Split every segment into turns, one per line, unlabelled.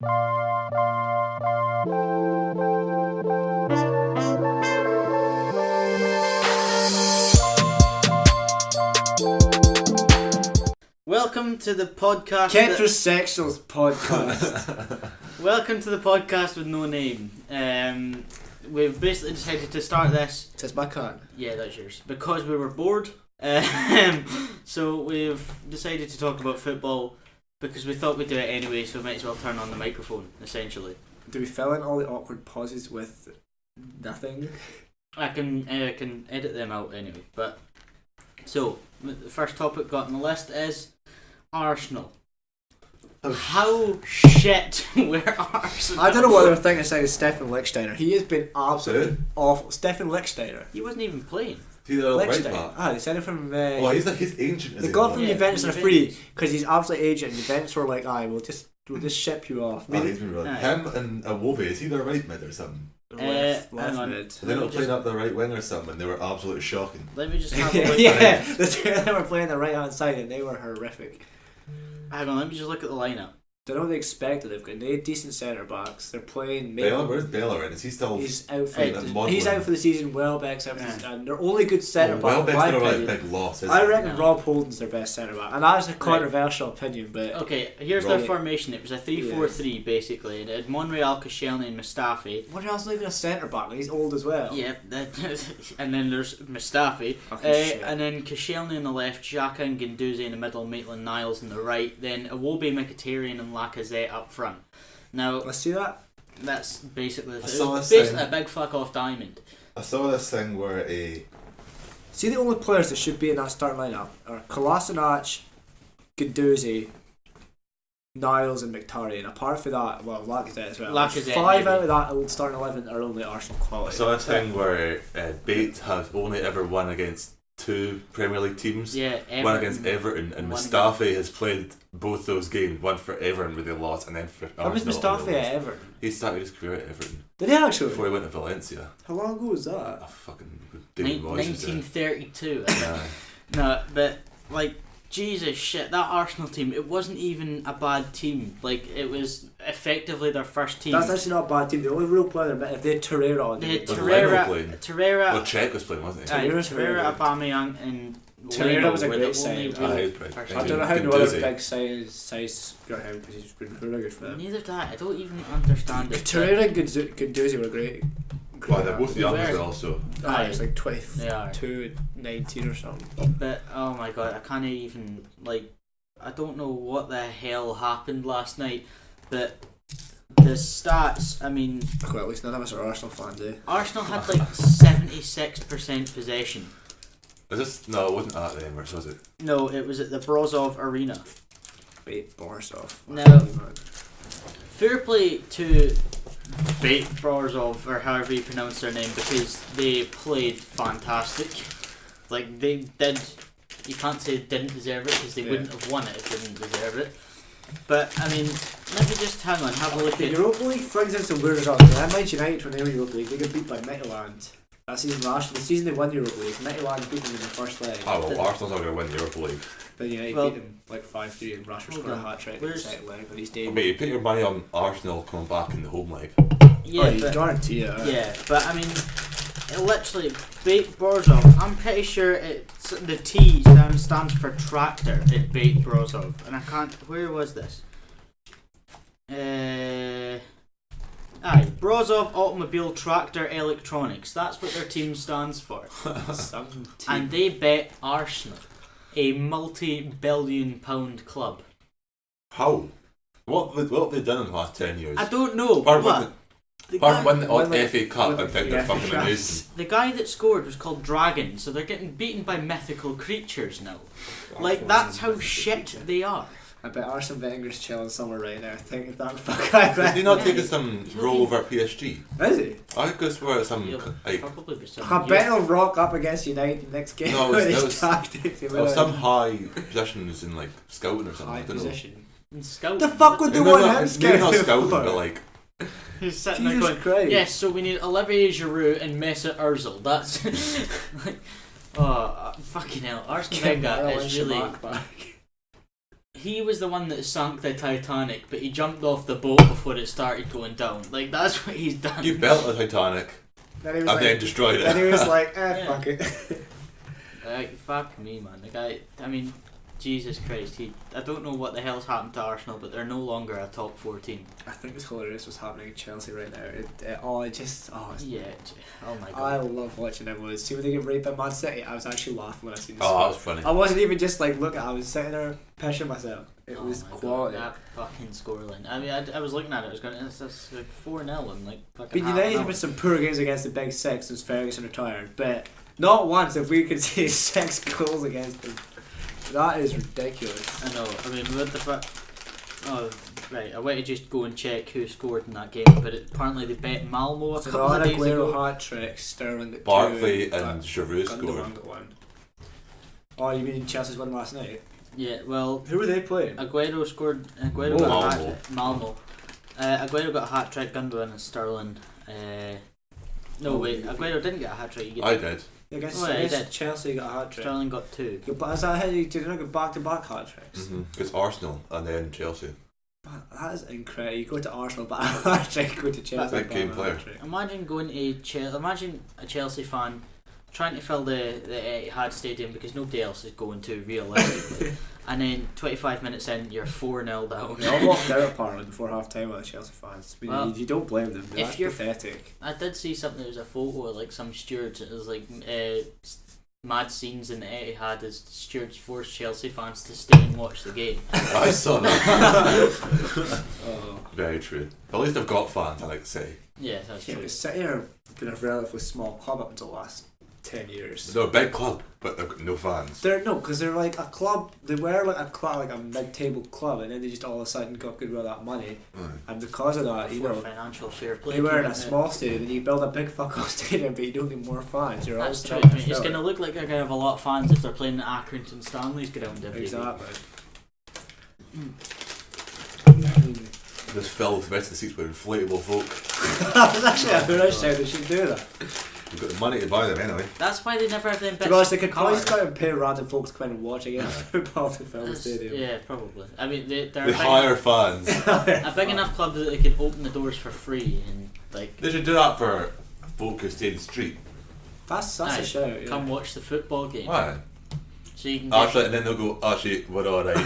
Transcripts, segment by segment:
Welcome to the podcast.
Heterosexuals podcast.
Welcome to the podcast with no name. We've basically decided to start this.
That's my card.
Yeah, that's yours. Because we were bored. So we've decided to talk about football because we thought we'd do it anyway, so we might as well turn on the microphone, essentially.
Do we fill in all the awkward pauses with nothing?
I can edit them out anyway. But so the first topic got on the list is Arsenal. How shit were Arsenal?
I don't know what they were thinking of saying Stefan Lichtsteiner. He has been absolutely awful. Stefan Lichtsteiner.
He wasn't even playing.
He's the right back.
They sent him from...
he's ancient.
They got him from Juventus on a free because he's absolutely ancient. Juventus were like, we'll just ship you off.
He's been really... Him and Awobi, is he their right mid or something?
Left mid.
They're not playing up the right wing or something, and they were absolutely shocking.
Let me just have a look.
Yeah, the two of them were playing the right hand side and they were horrific.
Hang on, let me just look at the lineup.
Don't know what they expected. They've got 8 decent centre backs. They're playing.
Where's Bellerin? Is he still?
He's out for the season. Welbeck's out for the season, and their only good centre back.
Welbeck's not a big loss.
I reckon Rob Holden's their best centre back, and that's a controversial opinion. But
okay, here's their formation. It was a 3-4-3 basically. It had Monreal, Koscielny, and Mustafi.
Monreal's not even a centre back. He's old as well.
Yeah, and then there's Mustafi, and then Koscielny on the left, Xhaka and Guendouzi in the middle, Maitland-Niles on the right. Then Iwobi, Mkhitaryan, and Lacazette up front. Now
let's see that.
That's basically
a
big fuck off diamond.
I saw this thing where
see the only players that should be in that starting lineup are Kolasinac, Guendouzi, Niles, and Mkhitaryan. Apart from that, Lacazette as well. Five out of that old starting 11 are only Arsenal quality.
I saw this thing where BATE has only ever won against 2 Premier League teams.
Yeah,
one against Everton, and Mustafi has played both those games. One for Everton with a loss, and then for Arsenal.
How was Mustafi at Everton?
He started his career at Everton.
Did he actually?
Before he went to Valencia.
How long ago was that?
Fucking David Moys.
1932. No, but like Jesus shit, that Arsenal team, it wasn't even a bad team. Like, it was effectively their first team.
That's actually not a bad team. The only real player if they had Torreira on.
They had Torreira.
Well, Czech was playing, wasn't he?
Torreira, Aubameyang, and
Torreira was a great sign.
I
don't know how no other big size got him because he's been really good for them.
Neither did I don't even understand it.
Torreira and Guendouzi were great.
Well, they're both young as well, so.
It's like 22, 19 or something.
But, oh my god, I can't even, I don't know what the hell happened last night, but the stats, I mean...
Well, at least none of us are Arsenal fans, eh?
Arsenal had 76% possession.
Is this... No, it wasn't at the Emirates, was it?
No, it was at the Brozov Arena.
BATE Borisov.
Now, fair play to BATE Borisov, or however you pronounce their name, because they played fantastic. Like, they did... You can't say they didn't deserve it, because they wouldn't have won it if they didn't deserve it. But, I mean, let me just hang on, have a look at...
The Europa League brings in some weird results. I mind United when they were in the Europa League, they got beat by Midtjylland. That season last year, the season they won the Europa League, Midtjylland beat them in the first leg.
Oh, well, Arsenal's not going to win the Europa League.
But United beat them 5-3 and Rashford scored a hat-trick in the second leg on his debut.
Mate, you put your money on Arsenal coming back in the home leg.
Yeah,
you guarantee it.
Yeah, but I mean, it literally, BATE Borisov, I'm pretty sure the T stands for tractor in BATE Borisov, and I can't, where was this? Brozov Automobile Tractor Electronics. That's what their team stands for. And they bet Arsenal, a multi-billion pound club.
How? What have they done in the last 10 years?
I don't know.
Apart win the odd FA Cup and think they're fucking amazing.
The guy that scored was called Dragon, so they're getting beaten by mythical creatures now. That's how shit they are.
I bet Arsene Wenger's chilling somewhere right now thinking that fuck I bet.
Is he not taking some role over PSG?
Is he?
I could swear it's some
probably be some.
I bet he'll rock up against United next game.
No, it was some high positions in scouting or something.
High position.
In scouting?
The fuck would they want him scouting?
Maybe not scouting, but
he's sitting there going,
Christ.
Yes, so we need Olivier Giroud and Mesut Ozil. That's fucking hell. Arsene Wenger is really... he was the one that sunk the Titanic, but he jumped off the boat before it started going down. Like, that's what he's done.
You built the Titanic and then destroyed it.
And he was like, fuck it.
Like, fuck me, man. The guy, I mean, Jesus Christ. I don't know what the hell's happened to Arsenal, but they're no longer a top 4 team.
I think it's hilarious what's happening in Chelsea right now.
Yeah. Oh my god.
I love watching it. See when they get raped by Man City, I was actually laughing when I seen this.
Oh, that was funny.
I wasn't even just like looking. I was sitting there pissing myself. It was quality.
God, that fucking scoreline. I mean, I was looking at it. I was going, it's like 4-0 and like fucking.
But United have had some poor games against the Big Six since Ferguson retired. But not once if we could see 6 goals against them. That is ridiculous.
I know. I mean, what the fuck? Oh, right. I went to just go and check who scored in that game, but apparently they bet Malmo a couple of days ago.
hat trick, Sterling got
Barkley
2,
and Giroud scored.
Got 1. Oh, you mean Chelsea's won last night?
Yeah, well...
Who were they playing?
Aguero scored... Aguero got a hat trick. Malmo. Aguero got a hat trick, Gundogan and Sterling. Aguero didn't get a hat trick.
I did.
I guess Chelsea got a hat trick.
Sterling got 2.
But is that how you did not get back-to-back hat tricks?
It's Arsenal and then Chelsea.
That is incredible. You go to Arsenal, but a hat trick, go to Chelsea.
Big game player.
Imagine going to Imagine a Chelsea fan trying to fill the Etihad Stadium because nobody else is going to realistically. And then 25 minutes in, you're 4-0 down.
They all walked out of Parliament before half time with the Chelsea fans. I mean,
well,
you don't blame them. That's
you're
pathetic.
I did see something. There was a photo of like some stewards. It was like mad scenes in the Etihad as stewards forced Chelsea fans to stay and watch the game.
I saw that. Very true. But at least they've got fans, I like to say.
Yeah, that's true.
But City have been a relatively small club up until the last 10 years.
They're a big club, but they've got no fans.
Because they're like a club. They were like a club, like a mid-table club, and then they just all of a sudden got good with that money, and because of that,
financial fair play.
They were in a small stadium, and you build a big fuck off stadium, but you don't need more fans. You're
That's
all
true. I mean, it's going to look like they're going to have a lot of fans if they're playing at Accrington Stanley's ground every
exactly.
Just fill the rest of the seats with inflatable folk.
That's actually a good idea. They should do that.
You've got the money to buy them anyway.
That's why they never have them bits.
Because they could probably just go and pay random folks to come in and watch again football to fill the stadium.
Yeah, probably. I mean, they're
they hire fans.
A big enough club that they can open the doors for free and like.
They should do that for folk who stay in the street.
That's a shout. Yeah.
Come watch the football game.
Why?
So you can
and then they'll go, actually, we're alright.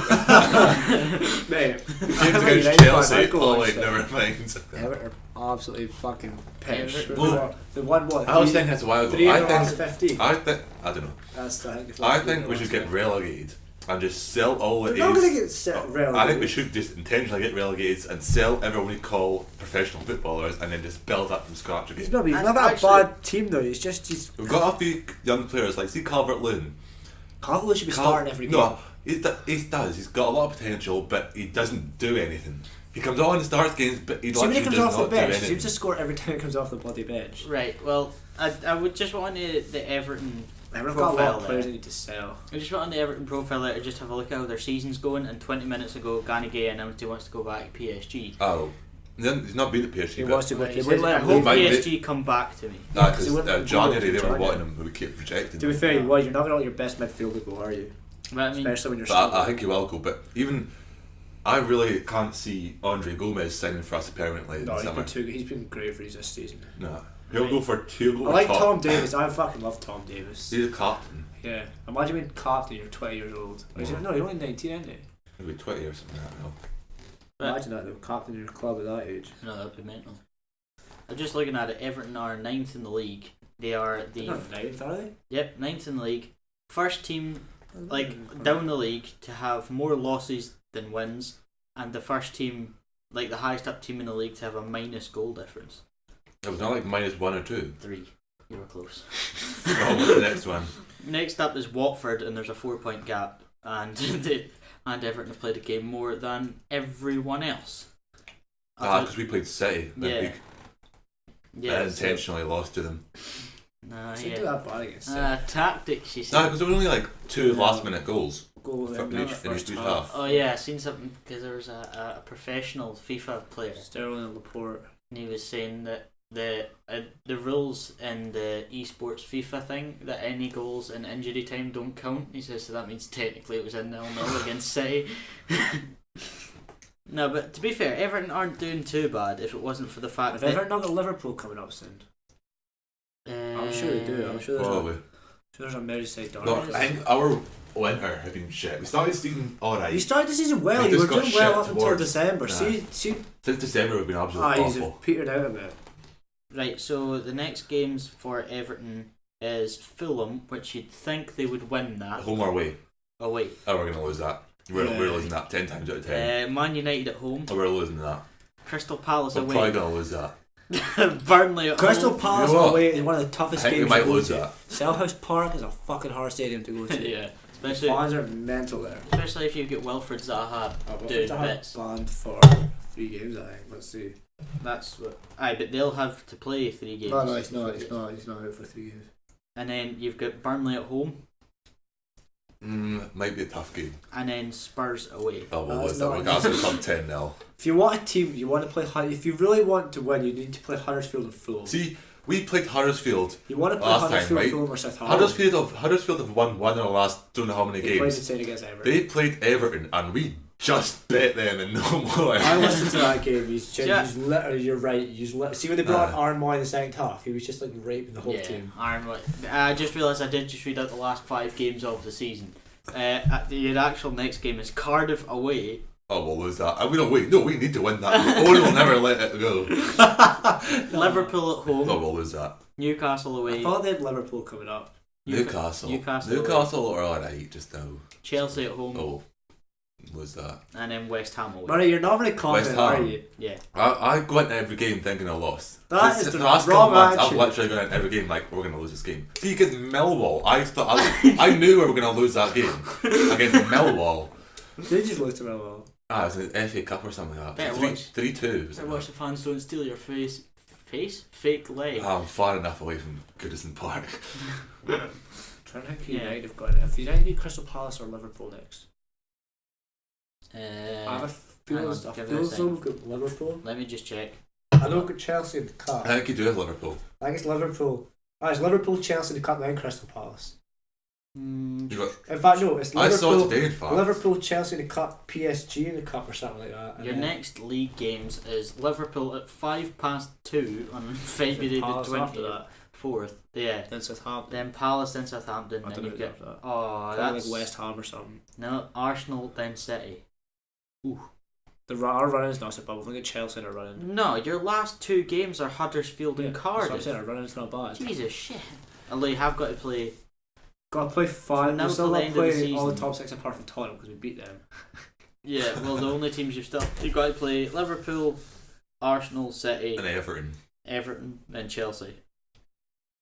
Mate,
games against Chelsea. Oh wait, never mind.
Everton are absolutely fucking pissed.
Well,
they won what?
I was thinking that's a while ago.
15.
I think I think we should get relegated and just sell all the.
We're not going to get relegated.
I think we should just intentionally get relegated and sell everyone we call professional footballers and then just build up from scratch again.
He's not a bad team though. He's.
We've got a few young players like see Calvert-Lewin.
Calvert-Lewin should be starting every game.
No, he does. He's got a lot of potential, but he doesn't do anything. He comes on and starts games, but he
when he comes off the bench, he
anything.
seems to score every time he comes off the bloody bench.
Right. Well, I would just want the Everton.
Everton got a lot of players they need to sell.
I just want on the Everton profile there to just have a look at how their season's going. And 20 minutes ago, Gani Gay announced he wants to go back to PSG.
Oh. He's not been at PSG.
He wants to, but
he says, I hope PSG come back to me.
Nah, because January they were wanting him, but we kept rejecting him.
To be fair, you're not going to let your best midfielder go, are you?
But I mean,
especially when you're
I think he will go, but even I really can't see Andre Gomez signing for us permanently.
No, he's been great for his this season.
No, he'll go for 2 goals.
I like Tom Davis. I fucking love Tom Davis.
He's a captain.
Yeah, imagine being captain. You're 20 years old. No, you're only 19, isn't he?
He'll be 20 or something. I don't know.
Imagine that though, captain your club at that age.
No, that'd be mental. I'm just looking at it. Everton are 9th in the league. They are the.
They're not 9th, are they?
Yep, 9th in the league. First team, down the league to have more losses than wins, and the first team, like the highest up team in the league, to have a minus goal difference.
It was not like -1 or 2.
3. You were close.
What's the next one?
Next up is Watford, and there's a 4-point gap, and and Everton have played a game more than everyone else.
Because we played City that week.
Yeah,
and intentionally lost to them.
Nah,
so do that bad against
tactics, you see.
No, because there were only like 2 last-minute goals.
In
each half.
Oh yeah, I seen something because there was a professional FIFA player,
Sterling and Laporte,
and he was saying that the rules in the esports FIFA thing that any goals in injury time don't count. He says so that means technically it was a 0-0 against City. No, but to be fair, Everton aren't doing too bad if it wasn't for the fact
Have
that
Everton not got Liverpool coming up soon? I'm sure they do. I'm sure there's a Merseyside derby.
No, I think our winter have been shit. We started the season alright.
You started the season well.
We
You were
just got
doing well
shit
up until December.
Nah.
See,
Since December we've been absolutely
he's
awful.
petered out a bit.
Right, so the next games for Everton is Fulham, which you'd think they would win that.
Home or away?
Away.
Oh, we're going to lose that. We're losing that 10 times out of 10.
Man United at home.
Oh, we're losing that.
Crystal Palace
We're
away.
probably going to lose that.
Burnley at
Crystal
home.
Palace
You know what?
away is one of the toughest
I think
games
we might
to go
lose
to.
that.
Selhurst Park is a fucking hard stadium to go to.
Yeah,
The
especially
fans are mental there.
especially if you get Wilfred Zaha doing bits.
Banned for 3 games, I think. Let's see.
That's what. Aye, but they'll have to play 3 games.
No, he's not. He's not out for 3 games.
And then you've got Burnley at home,
Might be a tough game.
and then Spurs away.
Oh, we'll
That's
lose that.
not-
We're going to come 10-0.
If you want a team, you want to play. If you really want to win, you need to play Huddersfield and Fulham.
See, we played Huddersfield.
You want to play
last time,
Huddersfield,
right?
Fulham, or Southampton.
Huddersfield have won one of the last don't know how many
They played
games.
the same against Everton.
They played Everton and we just bet them and no more.
I listened to that game.
Yeah.
Literally, you're right. See when they brought Aaron Moy in the second half, he was just like raping the whole team.
I just realised I did just read out the last 5 games of the season. The actual next game is Cardiff away.
Oh, we'll lose that. We don't wait. No, we need to win that. Owen will never let it go.
Liverpool at home.
No, we'll lose that.
Newcastle away.
I thought they had Liverpool coming up.
Newcastle
Newcastle
are alright just now.
Chelsea at home.
Oh, lose that.
And then West Ham away.
Murray, you're not very confident,
West Ham.
are you?
Yeah.
I go into every game thinking I lost.
That
Since
is the
last
wrong
couple months, I've
attitude.
literally gone into every game like we're going to lose this game. See, against Millwall, I knew we were going to lose that game against Millwall.
They just lose to Liverpool.
It was an FA Cup or something like that.
Better watch.
3-2.
I watch the fans don't steal your fake leg.
I'm far enough away from Goodison Park.
Trying to think United have got it. If United beat Crystal Palace or Liverpool next. I have a feeling we've got Liverpool.
Let me just check.
I know we've got Chelsea in the cup.
I think you do have Liverpool.
I think it's Liverpool. It's Liverpool, Chelsea in the cup, then Crystal Palace.
You got,
In fact, no, it's
I saw it
Liverpool.
today, in fact.
Liverpool, Chelsea in the cup, PSG in the cup, or something like that.
Your next league games is Liverpool at 2:05 on February the
Palace after
24th. Yeah.
Then Southampton.
Then Palace, then Southampton.
I
Then
don't
you've
know
got
after that.
oh,
Probably
that's
like West Ham or something.
no Arsenal, then City. Ooh.
Our running's not so bad. We've only got Chelsea in our running.
No, your last 2 games are Huddersfield and
That's what I'm
Cardiff.
saying, our running's not bad.
Jesus shit. Although you have got to play.
Got to play 5.
Now
We've still
till the
got to
end of the
play all the
season.
top 6 apart from Tottenham because we beat them.
Yeah, well, the only teams you've got to play Liverpool, Arsenal, City,
And
Everton, then Chelsea.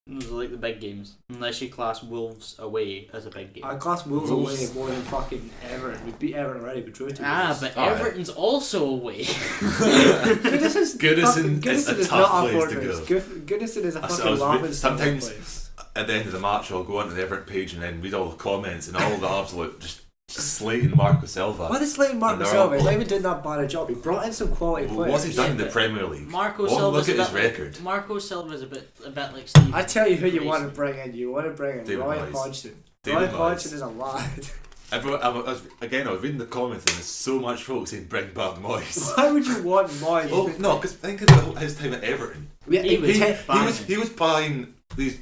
Those are like the big games, unless you class Wolves away as a big game.
I class Wolves away more than fucking Everton. We beat Everton already, we drew 2 games.
But Everton's also away.
Goodison is a tough place to go.
Goodison is a
I
fucking
was
laughing stock
sometimes-
place.
At the end of the match, I'll go onto the Everton page and then read all the comments and all the absolute just slating Marco Silva.
Why is slating Marco
And they're
Silva?
all-
He's not even doing that bad a job. He brought in some quality players.
What's he done in the
but
Premier League?
Marco
Oh,
Silva's
look at
a
his
bit
record.
Marco Silva's a bit like Steve.
I tell you who you
Grayson.
want to bring in. You want to bring in
David
Roy
Moys.
Hodgson.
David
Roy
Moys.
Hodgson is a lad.
I was reading the comments and there's so much folks saying bring back Moyes.
Why would you want Moyes?
Oh no, because think of his time at Everton.
Yeah,
He was
He was buying these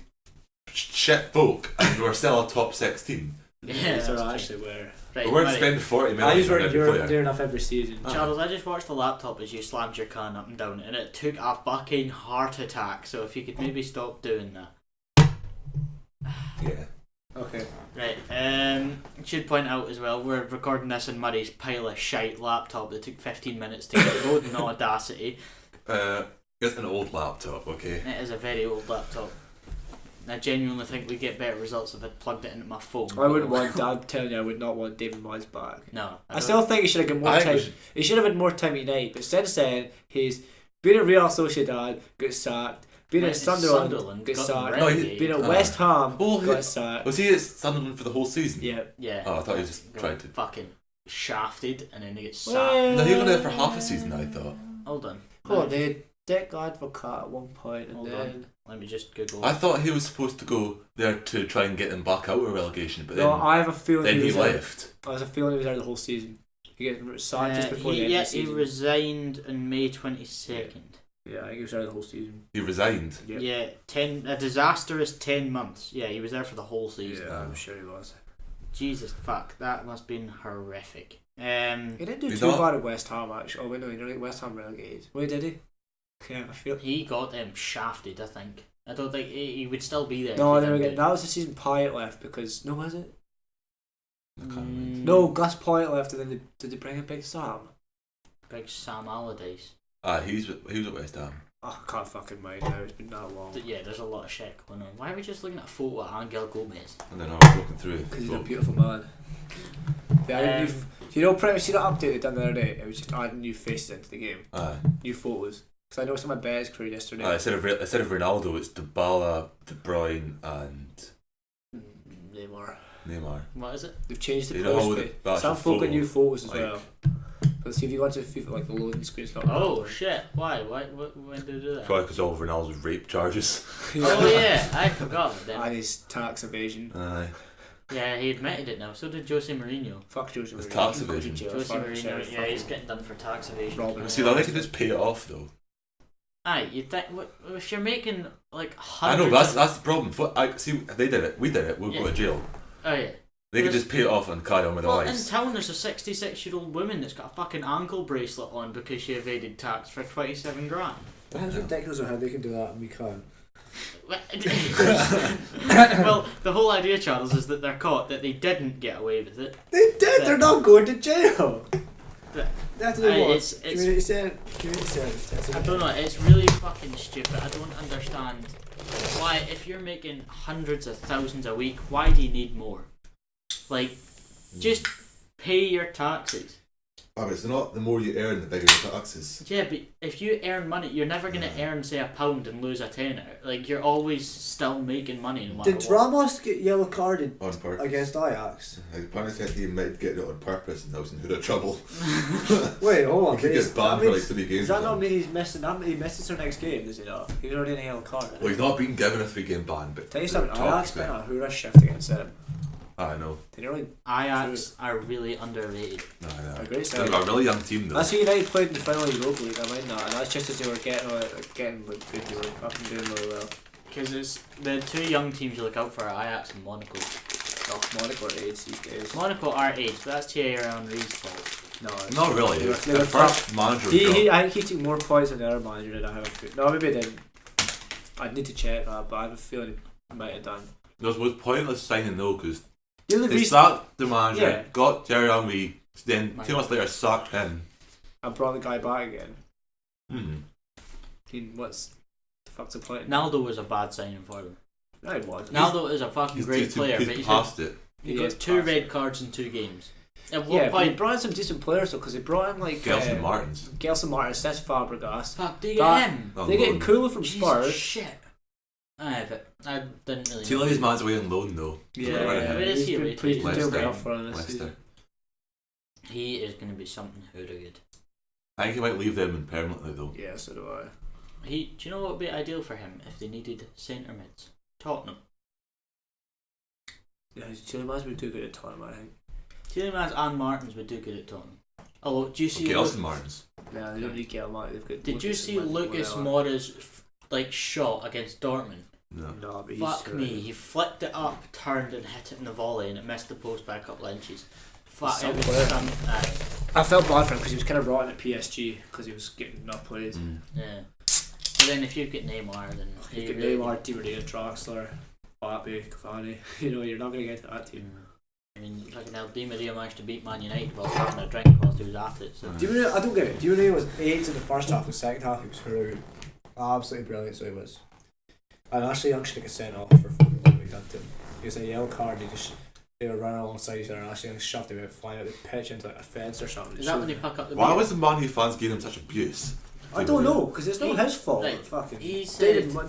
shit folk and we were still a top 6 team.
Yeah,
so
that's
actually were.
right,
We weren't
Murray.
spending 40
I
million
just
on
weren't
every player.
near enough every season.
Charles, I just watched the laptop as you slammed your can up and down, and it took a fucking heart attack. So if you could maybe stop doing that.
Yeah.
Okay.
Right. Should point out as well, we're recording this on Murray's pile of shite laptop that took 15 minutes to get loading on Audacity.
It's an old laptop, okay?
It is a very old laptop. I genuinely think we get better results if I plugged it into my phone.
I wouldn't want. I'm telling you, I would not want David Moyes back.
No.
I still think he should have got more
I
time.
think
He should have had more time at United. But since then, he's been at Real Sociedad, got sacked. Been
Went
at
to
Sunderland, got
got
sacked.
relegated.
Been at West Ham,
Oh,
got sacked.
Was he at Sunderland for the whole season?
Yeah.
Yeah.
Oh, I thought he was just
Got
trying to.
fucking shafted and then they get sacked.
Well,
No, he was there for half a season, I thought.
Hold on.
Hold on, they Dick Advocat at one point, and
Hold
then
on. Let me just Google.
I thought he was supposed to go there to try and get them back out of relegation, but
no,
then,
I have a feeling
then he
was there.
left.
I have a feeling he was there the whole season. He got sacked just before the end of the season.
He resigned on May 22nd.
Yeah, I think he was there the whole season.
He resigned.
Yep.
Yeah, a disastrous 10 months. Yeah, he was there for the whole season.
Yeah, I'm sure he was.
Jesus fuck, that must have been horrific.
He didn't do
He
too
not-
bad at West Ham actually. Oh wait, no, he didn't get West Ham relegated. Wait, did he? Yeah, I feel.
He got them shafted, I think. I don't think he would still be there.
No,
if he
they were
didn't
getting,
do
that was the season Pyatt left because no, was it?
I can't remember.
No, Gus Pyatt left, and then did they bring in Big Sam?
Big Sam Allardyce.
He was at West Ham.
Oh, I can't fucking mind now. It's been that long.
Yeah, there's a lot of shit going on. Why are we just looking at a photo of Angel Gomez?
And then I was looking through.
Because he's a
So,
beautiful man. Yeah, pretty much see that update they done the other day. It was just adding new faces into the game, new photos. Because I noticed on my Bez crew yesterday.
instead of Ronaldo, it's Dybala, De Bruyne, and Neymar.
What is it?
They've changed the
You know how
players.
the
Some
actual
folk got
photo,
new photos as
like-
well. But see if you go to FIFA, like the loading screen's not.
Oh shit! Why? When did they do that?
Probably because all of Ronaldo's rape charges.
Oh yeah, I forgot about that.
And his tax evasion.
Aye.
Yeah, he admitted it now. So did Jose Mourinho.
Fuck Jose
It's
Mourinho.
tax
He goes to
evasion.
jail.
Jose
Fuck
Mourinho,
himself.
yeah, he's getting done for tax evasion.
Robin.
See, they could just pay it off though.
Aye, you think if you're making like
I know,
hundreds.
that's the problem. They did it. We did it. We'll go to jail.
Oh yeah.
They could just pay it off and carry on with their
Well, in
lives.
town there's a 66-year-old woman that's got a fucking ankle bracelet on because she evaded tax for 27 grand.
That's ridiculous on how they can do that and we can't.
Well, the whole idea, Charles, is that they're caught that they didn't get away with it.
They did. They're not going to jail.
That-
They have to do what?
it's
Community service.
I don't know, it's really fucking stupid. I don't understand why, if you're making hundreds of thousands a week, why do you need more? Like, just pay your taxes.
But it's not the more you earn, the bigger the taxes.
Yeah, but if you earn money, you're never going to earn, say, £1 and lose a tenner. Like, you're always still making money no matter
Did
what.
Ramos get yellow carded
On purpose.
against Ajax?
Apparently said he might get it on purpose and that was in hood of trouble.
Wait, hold on.
He could get banned for like 3 games.
Does that
or
not
something.
mean he's missing? He misses their next game, does he not? He's already in a yellow card.
Well, he's not been given a 3-game ban, but
Tell you something,
talk
Ajax
about
been
it.
a hoorah shift against him.
I know.
They really
Ajax are really underrated.
No, I know.
a great
They've
side.
got a really young team though.
That's who United played in the final Europa League, I mind that, and that's just as they were getting good, they were fucking doing really well.
Because it's the two young teams you look out for are Ajax and Monaco.
Oh, Monaco are AIDS these days.
Monaco are age, but that's Thierry Henry's fault.
No, it's
Not really.
They were
The first manager
I think he took more points than the other manager did. I have a feeling. No, maybe he didn't. I'd need to check that, but I have a feeling he might have done.
It was pointless signing though because
The only
they
reason
sacked the manager,
Yeah.
got Thierry Henry, then 2 months later sacked him.
I brought the guy back again.
Hmm.
What's the fuck's the point?
Naldo was a bad signing for them.
No, he wasn't.
Naldo is a fucking great player, but
He's past it.
he
He
got
is
2
past
red
it.
cards in 2 games. At what
Yeah, but they
point?
brought in some decent players though, because they brought in like
Gelson Martins.
Gelson Martins, Cesc Fabregas.
Fuck, do you
That-
get him?
On
They're getting
loan.
Kula from
Jesus
Spurs.
shit. Aye, but I didn't really
Two
know.
of these man's away on loan though.
Yeah,
Where is
he's
he
been
away to?
pleased to do
Leicester.
well for him this
Leicester.
season.
He is going to be something hoodoo good.
I think he might leave them in permanently though.
Yeah, so do I.
Do you know what would be ideal for him if they needed centre mids? Tottenham.
Yeah, Chilemans would do good at Tottenham, I think.
Tielemans and Martins would do good at Tottenham. Although, do you see?
Gelson Martins.
Yeah, they don't need Gelman. They've got.
Did you
Lucas
see
and
Lucas
Moreira.
Moura's shot against Dortmund?
No.
No, but he's
Fuck me, he flicked it up, turned and hit it in the volley and it missed the post by a couple of inches. Fuck, it was
Somewhere.
some,
I felt bad for him because he was kind of rotten at PSG because he was getting not played.
Mm.
yeah. But then if you get Neymar, then
You
you
get
really-
Neymar, Di Maria, Draxler, Mbappe, Cavani. You know, you're not going to get to that team.
I mean, like an Di Maria managed to beat Man United while having a drink whilst he was at it. So.
Di Maria, I don't get it. Di Maria was 8 in the first half. The second half, he was horrible. Absolutely brilliant, so he was. And Ashley Young should get sent off for fucking what we done to him. He was a yellow card. They were running alongside each other, and Ashley Young shoved him out, flying out the pitch into like a fence or something.
Is that when he pick up the
Why
ball?
was the Man U fans giving him such abuse?
I don't know, because it's not
He-
his fault.
right,
Fucking
he said-
Van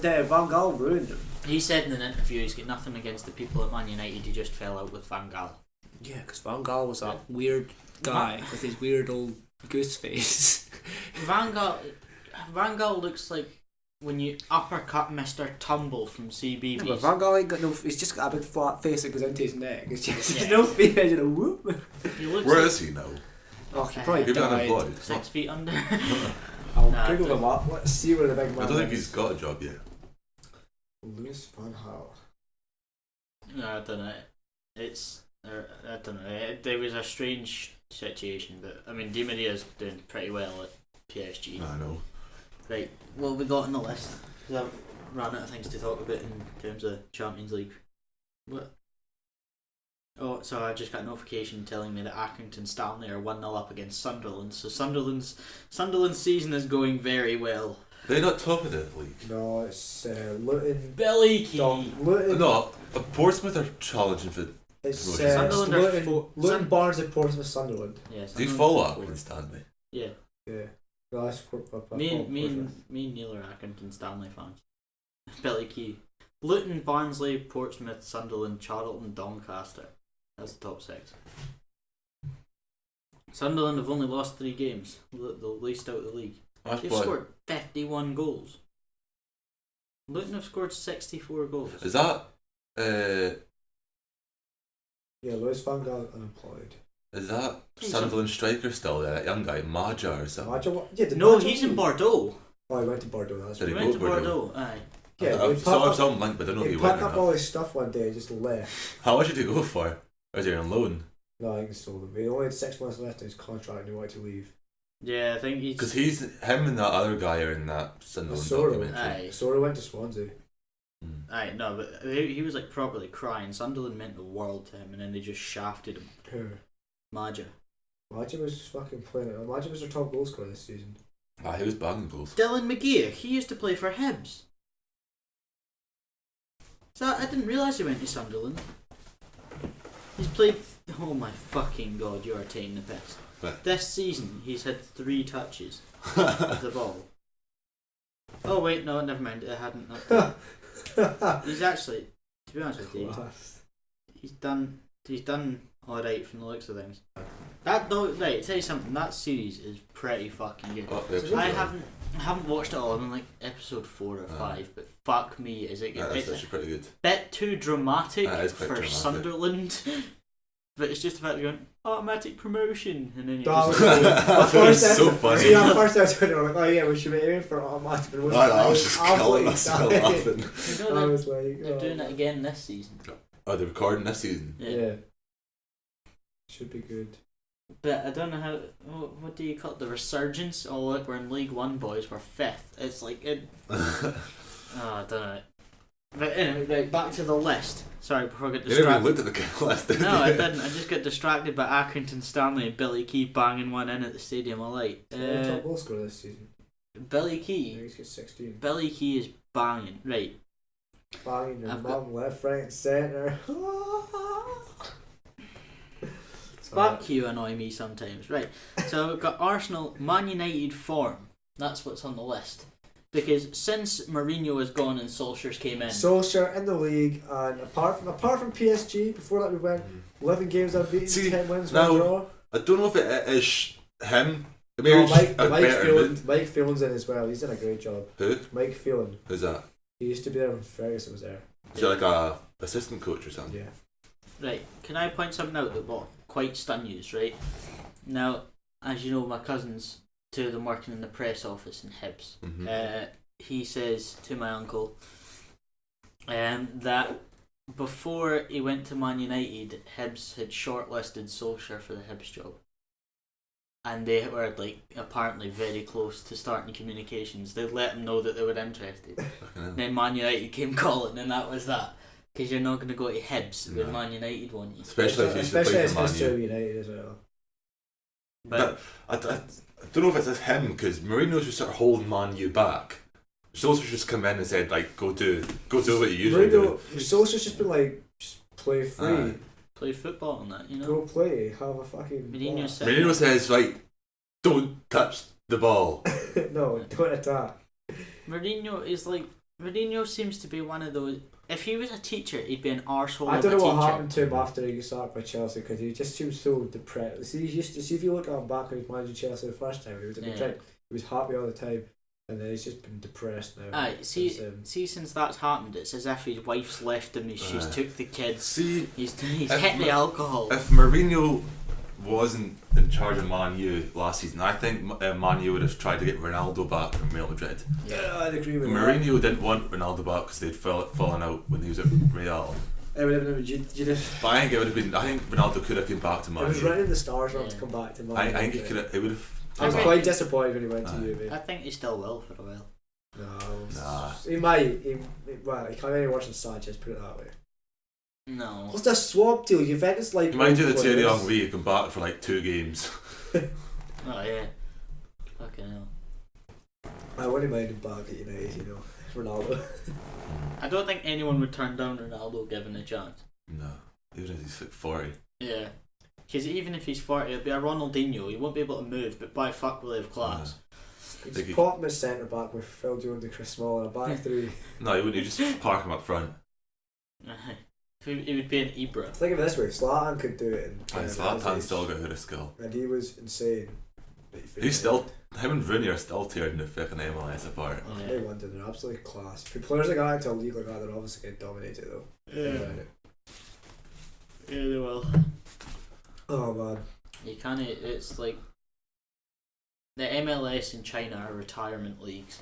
Gaal ruined him.
He said in an interview he's got nothing against the people at Man United, he just fell out with Van Gaal.
Yeah, because Van Gaal was that weird guy with his weird old goose face.
Van Gaal, Van Gaal looks like when you uppercut Mr. Tumble from CBB.
Yeah, but Van Gaal ain't got no. He's just got a big flat face that goes into his neck. It's just no face and a whoop.
Where is he now?
Oh, he probably died.
6 feet under.
I'll Google him up. Let's see where the big man
I don't think
is.
he's got a job yet.
Louis Van Gaal.
No, I don't know. I don't know. There was a strange situation, but I mean, Di Maria's doing pretty well at PSG.
I know.
Right, what have we got on the list? Because I've run out of things to talk about in terms of Champions League. What? Oh, so I just got a notification telling me that Accrington Stanley are 1-0 up against Sunderland. So Sunderland's season is going very well.
They're not top of the league.
No, it's Luton.
Belly key.
Luton.
No, Portsmouth are challenging for.
It's
Sunderland
Luton, Barnes and Portsmouth, Sunderland.
Yes.
Do you follow Accrington Stanley?
Yeah.
Yeah. No, that's
me and Neil are Accrington Stanley fans. Belly key. Luton, Barnsley, Portsmouth, Sunderland, Charlton, Doncaster. That's the top 6. Sunderland have only lost 3 games. The least out of the league. They've scored 51 goals. Luton have scored 64 goals.
Is that
yeah, Louis Van Gaal unemployed.
Is that Sunderland striker still there? That young guy, Maja or something?
No, he's in Bordeaux.
Oh, he went to Bordeaux. That's right.
He went to Bordeaux. Aye.
Yeah,
I saw some link, but I don't know if he went.
He packed up all his stuff one day and just left.
How much did he go for? Or is he on loan?
No, I think he sold him. He only had 6 months left in his contract and he wanted to leave.
Yeah, I think he's.
Because him and that other guy are in that Sunderland documentary.
Aye.
Sora went to Swansea.
Aye, no, but he was like properly crying. Sunderland meant the world to him, and then they just shafted him.
Who?
Maja.
Maja was fucking playing it. Maja was their top goal scorer this season.
He was banging goals.
Dylan McGeer, he used to play for Hibs. So I didn't realise he went to Sunderland. He's played. Oh my fucking god, you are taking the piss.
But
this season, he's had 3 touches of the ball. Oh wait, no, never mind. I hadn't. He's actually, to be honest with you, he's done all right from the looks of things. That though, right, tell you something. That series is pretty fucking good. I haven't watched it all. I'm in like episode 4 or 5, but fuck me, is it good?
It's actually pretty good.
Bit too dramatic for
dramatic.
Sunderland, but it's just about going automatic promotion, and then you
so funny.
See, at first I was like, oh yeah, we should be aiming for automatic promotion.
I was just killing myself laughing.
I was like, they're doing it again this season.
Oh, they're recording this season?
Yeah. Should be good.
But I don't know how. What do you call it? The resurgence? Oh look, we're in League One, boys. We're 5th. It's like it. Oh, I don't know. But anyway, right, back to the list. Sorry, before I get distracted.
You didn't even look at the list, did you?
No, I didn't. I just got distracted by Accrington Stanley and Billy Key banging one in at the Stadium of Light.
Top goal scorer this season.
Billy Key.
I think he's got 16.
Billy Key is banging. Right.
Banging your mum, left, right, and centre.
Fuck you, annoy me sometimes. Right, so we've got Arsenal, Man United form. That's what's on the list. Because since Mourinho has gone and Solskjaer's came in...
Solskjaer in the league, and apart from PSG, before that we went 11 games unbeaten, 10 wins, 1 draw.
I don't know if it is him.
Mike Phelan's in as well. He's done a great job.
Who?
Mike Phelan.
Who's that?
He used to be there when Ferguson was there.
Is he like a assistant coach or something?
Yeah.
Right, can I point something out that will quite stun you, right? Now, as you know, my cousins, 2 of them working in the press office in Hibs, he says to my uncle that before he went to Man United, Hibs had shortlisted Solskjaer for the Hibs job. And they were like apparently very close to starting communications. They'd let him know that they were interested. Then Man United came calling, and that was that. Because you're not going to go to Hibs when Man United want you.
Especially if you play for Man
United as well.
But I don't know if it's him, because Mourinho's just sort of holding Man U back. Solskjaer just come in and said, like, go do what you usually do.
Solskjaer's just been like, just play free.
Play football and that, you know.
Go play, have a fucking.
Mourinho says, right, don't touch the ball.
No, don't attack.
Mourinho seems to be one of those. If he was a teacher, he'd be an arsehole.
I don't know what happened to him after he got sacked by Chelsea, because he just seems so depressed. See if you look at him back when he managed Chelsea the first time, he was happy all the time. And then he's just been depressed now.
Aye, see, since that's happened, it's as if his wife's left him. She's took the kids.
See,
he's hit the alcohol.
If Mourinho wasn't in charge of Man U last season, I think Man U would have tried to get Ronaldo back from Real Madrid.
Yeah, I'd agree with
Mourinho didn't want Ronaldo back because they'd fallen out when he was at Real.
It would have been,
but I think it would have been. I think Ronaldo could have come back to Man U.
It was written in the stars for him to come back to Man U.
I think he could. It would have.
I was quite disappointed when he went to U.
I think he still will for a while.
No, he might. Well, he can't be any worse than Sanchez. Put it that way.
No.
What's that swap deal? Juventus like.
Mind you, the Thierry Henry come back for like 2 games.
Oh yeah. Fucking hell.
I wouldn't mind him back at United, you know, Ronaldo.
I don't think anyone would turn down Ronaldo given a chance.
No, even if he's like 40.
Yeah. Because even if he's 40, it'll be a Ronaldinho. He won't be able to move, but by fuck will he have class.
He's pop him as centre back with Phil Jones and Chris Smalling, a back 3.
No, he wouldn't. You just park him up front.
He would be an Ibra.
Think of it this way: Zlatan could do it.
Zlatan's still got a hood of skill.
And he was insane.
He's still. Him and Rooney are still tearing the fucking MLS apart.
Yeah. No wonder, they're absolutely class. For players like that into a league like that, they're obviously getting dominated though.
Yeah. Yeah, they will.
Oh man.
You can't. It's like the MLS and China are retirement leagues.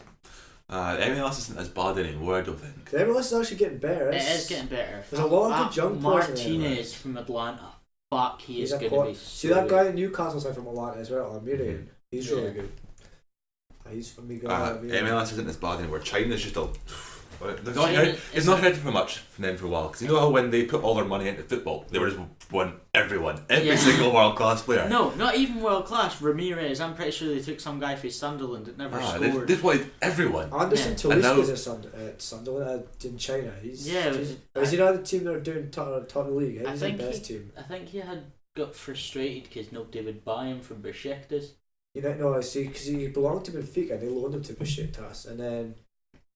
The MLS isn't as bad anymore, I don't think.
The MLS is actually getting better.
It is getting better.
There's a lot of good young players.
Martinez from Atlanta. Fuck, he is going to be.
See that guy in Newcastle side from Atlanta as well, Mginn. He's really good. He's from me.
MLS isn't as bad anymore. China's just a. It's not headed for much for them for a while because you know how when they put all their money into football, they were just won every single world class player.
No, not even world class. Ramirez, I'm pretty sure they took some guy for Sunderland that never scored.
They wanted everyone.
Anderson Talisca's at Sunderland in China. Is he not the team that are doing top of the league? He's the best team.
I think he had got frustrated because nobody would buy him from Besiktas.
No, I see, because he belonged to Benfica. They loaned him to Besiktas, and then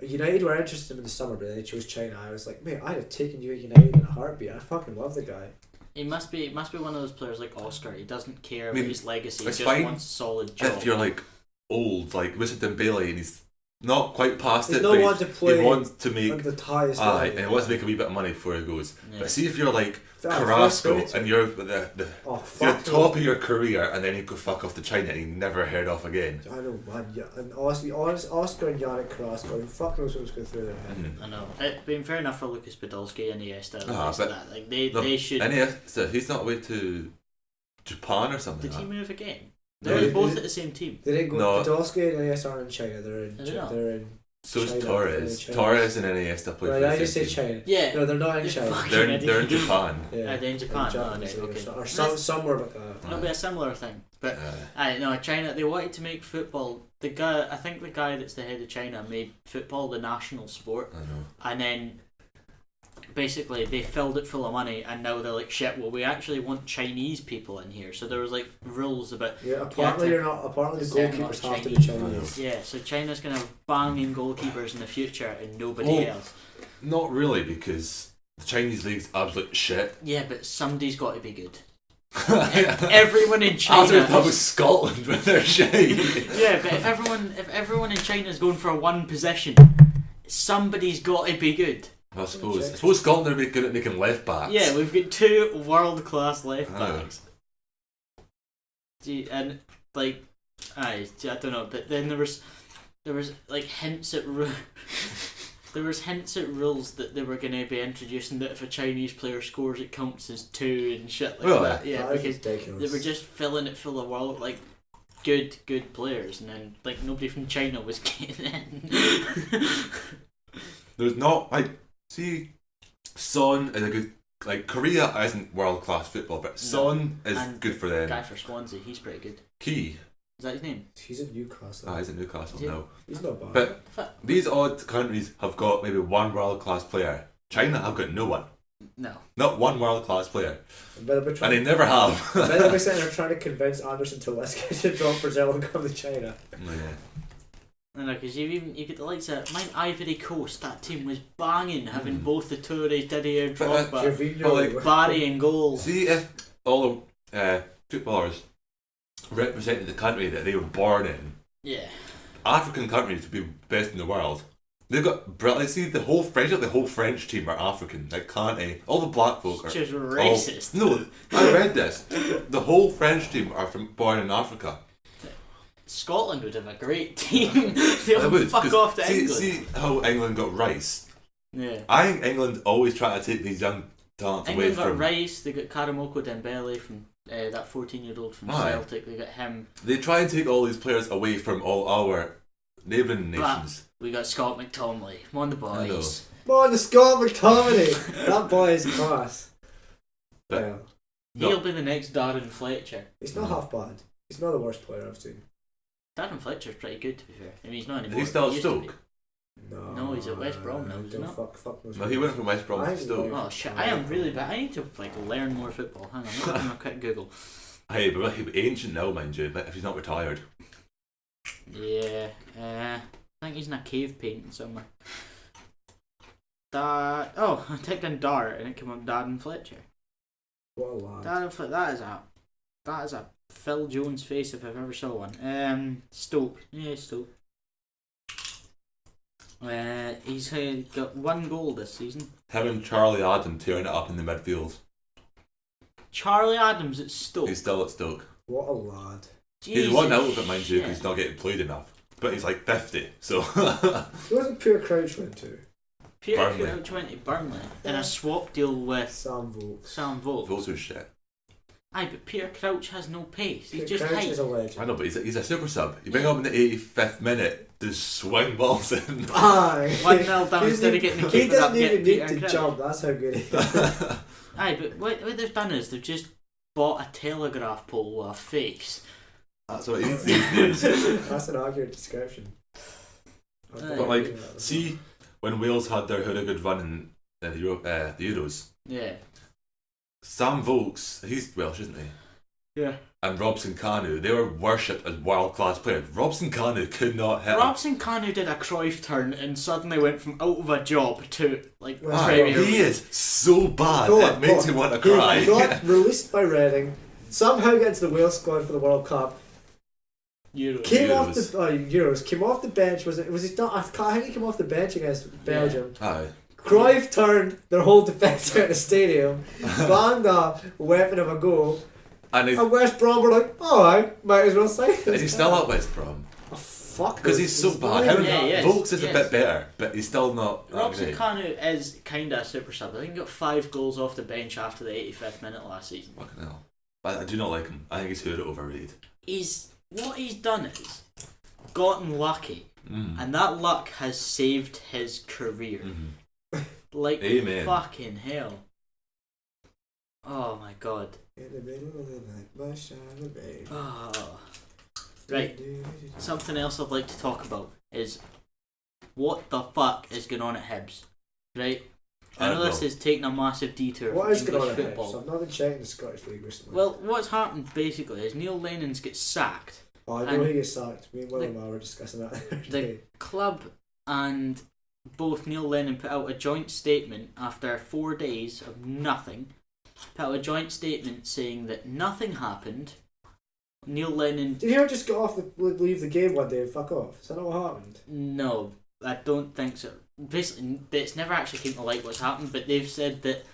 United were interested in him in the summer, but then they chose China. I was like, mate, I'd have taken you at United in a heartbeat. I fucking love the guy. He must be one of those players like Oscar. He doesn't care about his legacy. He just wants a solid job.
If you're like old, like Mr. Dembele, and he's not quite past
he's
it,
no
but
one to play
he wants to make
the highest
and he wants to make a wee bit of money before he goes. Yeah. But see if you're like Carrasco and you're you're top of your career, and then you go fuck off to China and you never heard off again.
I know, man. Yeah, and honestly, Oscar and Yannick Carrasco, fuck knows what was going through their head.
I know. It's been fair enough for Lucas Podolski and Iniesta. That. Like they should.
Iniesta, he's not away to Japan or something.
Did he move again? They're both at the same team.
They didn't go. No. Podolski and Iniesta aren't in China. They're in.
So is Torres. Torres and Iniesta play for the same team. I just say
China.
Yeah.
No, they're not in China.
They're in Japan.
Yeah. They're in Japan.
Or somewhere like that.
It'll be a similar thing. But I know China. They wanted to make football. The guy that's the head of China made football the national sport.
I know.
And then basically they filled it full of money, and now they're like, shit, well, we actually want Chinese people in here. So there was like rules about
apparently the goalkeepers have to be Chinese.
Yeah, so China's gonna have banging goalkeepers in the future and nobody else.
Not really, because the Chinese league's absolute shit.
Yeah, but somebody's got to be good. Everyone in China.
I thought it was Scotland with their shit.
Yeah, but if everyone in China is going for one position, somebody's got to be good.
I suppose Scotland are good at making left backs.
Yeah, we've got 2 world class left backs. And like, I don't know, but then there was like hints at rules that they were going to be introducing that if a Chinese player scores, it counts as 2 and shit like that. Yeah,
that
because they were just filling it full of good players, and then like nobody from China was getting in.
There's not see, Son is a good. Korea isn't world class football, but Son is good for them.
Guy for Swansea, he's pretty good.
Key.
Is that his name?
He's at Newcastle.
He's at Newcastle now.
He's not bad.
But these odd countries have got maybe one world class player. China have got no one.
No. Not
one world class player. And they never have.
They're trying to convince Anderson Talisca to drop Brazil and come to China.
Oh, yeah.
I know, because you get the likes of Ivory Coast. That team was banging, having both the Tourés, Didier Drogba, Barry and goal.
See if all the footballers represented the country that they were born in.
Yeah.
African country to be best in the world. They've got see the whole French team are African. Like Kante, all the black folk are
just racist.
No, I read this. The whole French team are born in Africa.
Scotland would have a great team. They'll fuck off to England.
See how England got Rice.
Yeah.
I think England always try to take these young talents away from.
England got Rice. They got Karamoko Dembele from that 14-year-old from Celtic. They got him.
They try and take all these players away from all our neighbouring nations.
We got Scott McTominay. Come on, the boys.
Come on, the Scott McTominay. That boy is class.
But
he'll be the next Darren Fletcher.
He's not half bad. He's not the worst player I've seen.
Darren Fletcher's pretty good, to be fair. I mean, he's not anymore.
He's still at Stoke.
No, he's at West Brom now, isn't he?
Fuck
no, he went from West Brom to Stoke.
Oh shit! I am really bad. I need to learn more football. Hang on, I'm gonna quick Google.
Hey, but he'll be ancient now, mind you. But if he's not retired.
Yeah. I think he's in a cave painting somewhere. I typed in Dart and it came up Darren Fletcher.
What a lad.
Darren Fletcher. That is a Phil Jones face if I've ever saw one. Stoke. Yeah, Stoke. He's got 1 goal this season.
Him and Charlie Adam tearing it up in the midfield.
Charlie Adams at Stoke.
He's still at Stoke.
What a lad.
He's one out of it, mind you, because he's not getting played enough. But he's like 50, so.
Who wasn't Pierre Crouch went to?
Pierre Crouch went to Burnley in a swap deal with
Sam Vokes.
Vokes was shit.
Aye, but Pierre Crouch has no pace. He's
Pierre
just
Crouch
height.
is a legend.
I know, but he's a super sub. You bring him up in the 85th minute, just swing balls in.
Aye.
1-0 down instead of getting the
He
keeper up.
doesn't even need to
Crouch.
jump, that's how good he is.
Aye, but what they've done is they've just bought a telegraph pole with a face.
That's what he needs.
That's an accurate description.
But like, see, when Wales had their good run in the Euros.
Yeah.
Sam Vokes, he's Welsh, isn't he?
Yeah.
And Robson Kanu, they were worshipped as world-class players. Robson Kanu could not hit.
Robson Kanu did a Cruyff turn and suddenly went from out of a job to like
Premier. He is so bad. It makes me want to cry.
He got released by Reading, somehow got into the Wales squad for the World Cup. Came off the bench. Was he not? I think he came off the bench against Belgium.
Aye.
Cruyff turned their whole defence out of the stadium, banged a weapon of a goal, and West Brom were like, alright, might as well sign him.
Is he still at West Brom?
Oh, fuck.
Because he's so bad. Vokes is a bit better, but he's still not.
Robson Kanu is kind of a super sub. I think he got 5 goals off the bench after the 85th minute last season.
Fucking hell. I do not like him. I think he's overrated.
What he's done is gotten lucky, and that luck has saved his career. Like,
Amen.
Fucking hell. Oh my god.
In the middle of the night, my shining babe.
Oh. Right. Something else I'd like to talk about is what the fuck is going on at Hibs. Right? I know this is taking a massive detour
what
from
is
English
going on
football.
at Hibs? I've not been checking the Scottish League recently.
Well, what's happened basically is Neil Lennon's get sacked.
Oh, I know he gets sacked. Me and William were discussing that.
The club and both Neil Lennon put out a joint statement after 4 days of nothing. Put out a joint statement saying that nothing happened. Neil Lennon.
Did he just leave the game one day and fuck off? Is that not what happened?
No, I don't think so. Basically, it's never actually came to light what's happened, but they've said that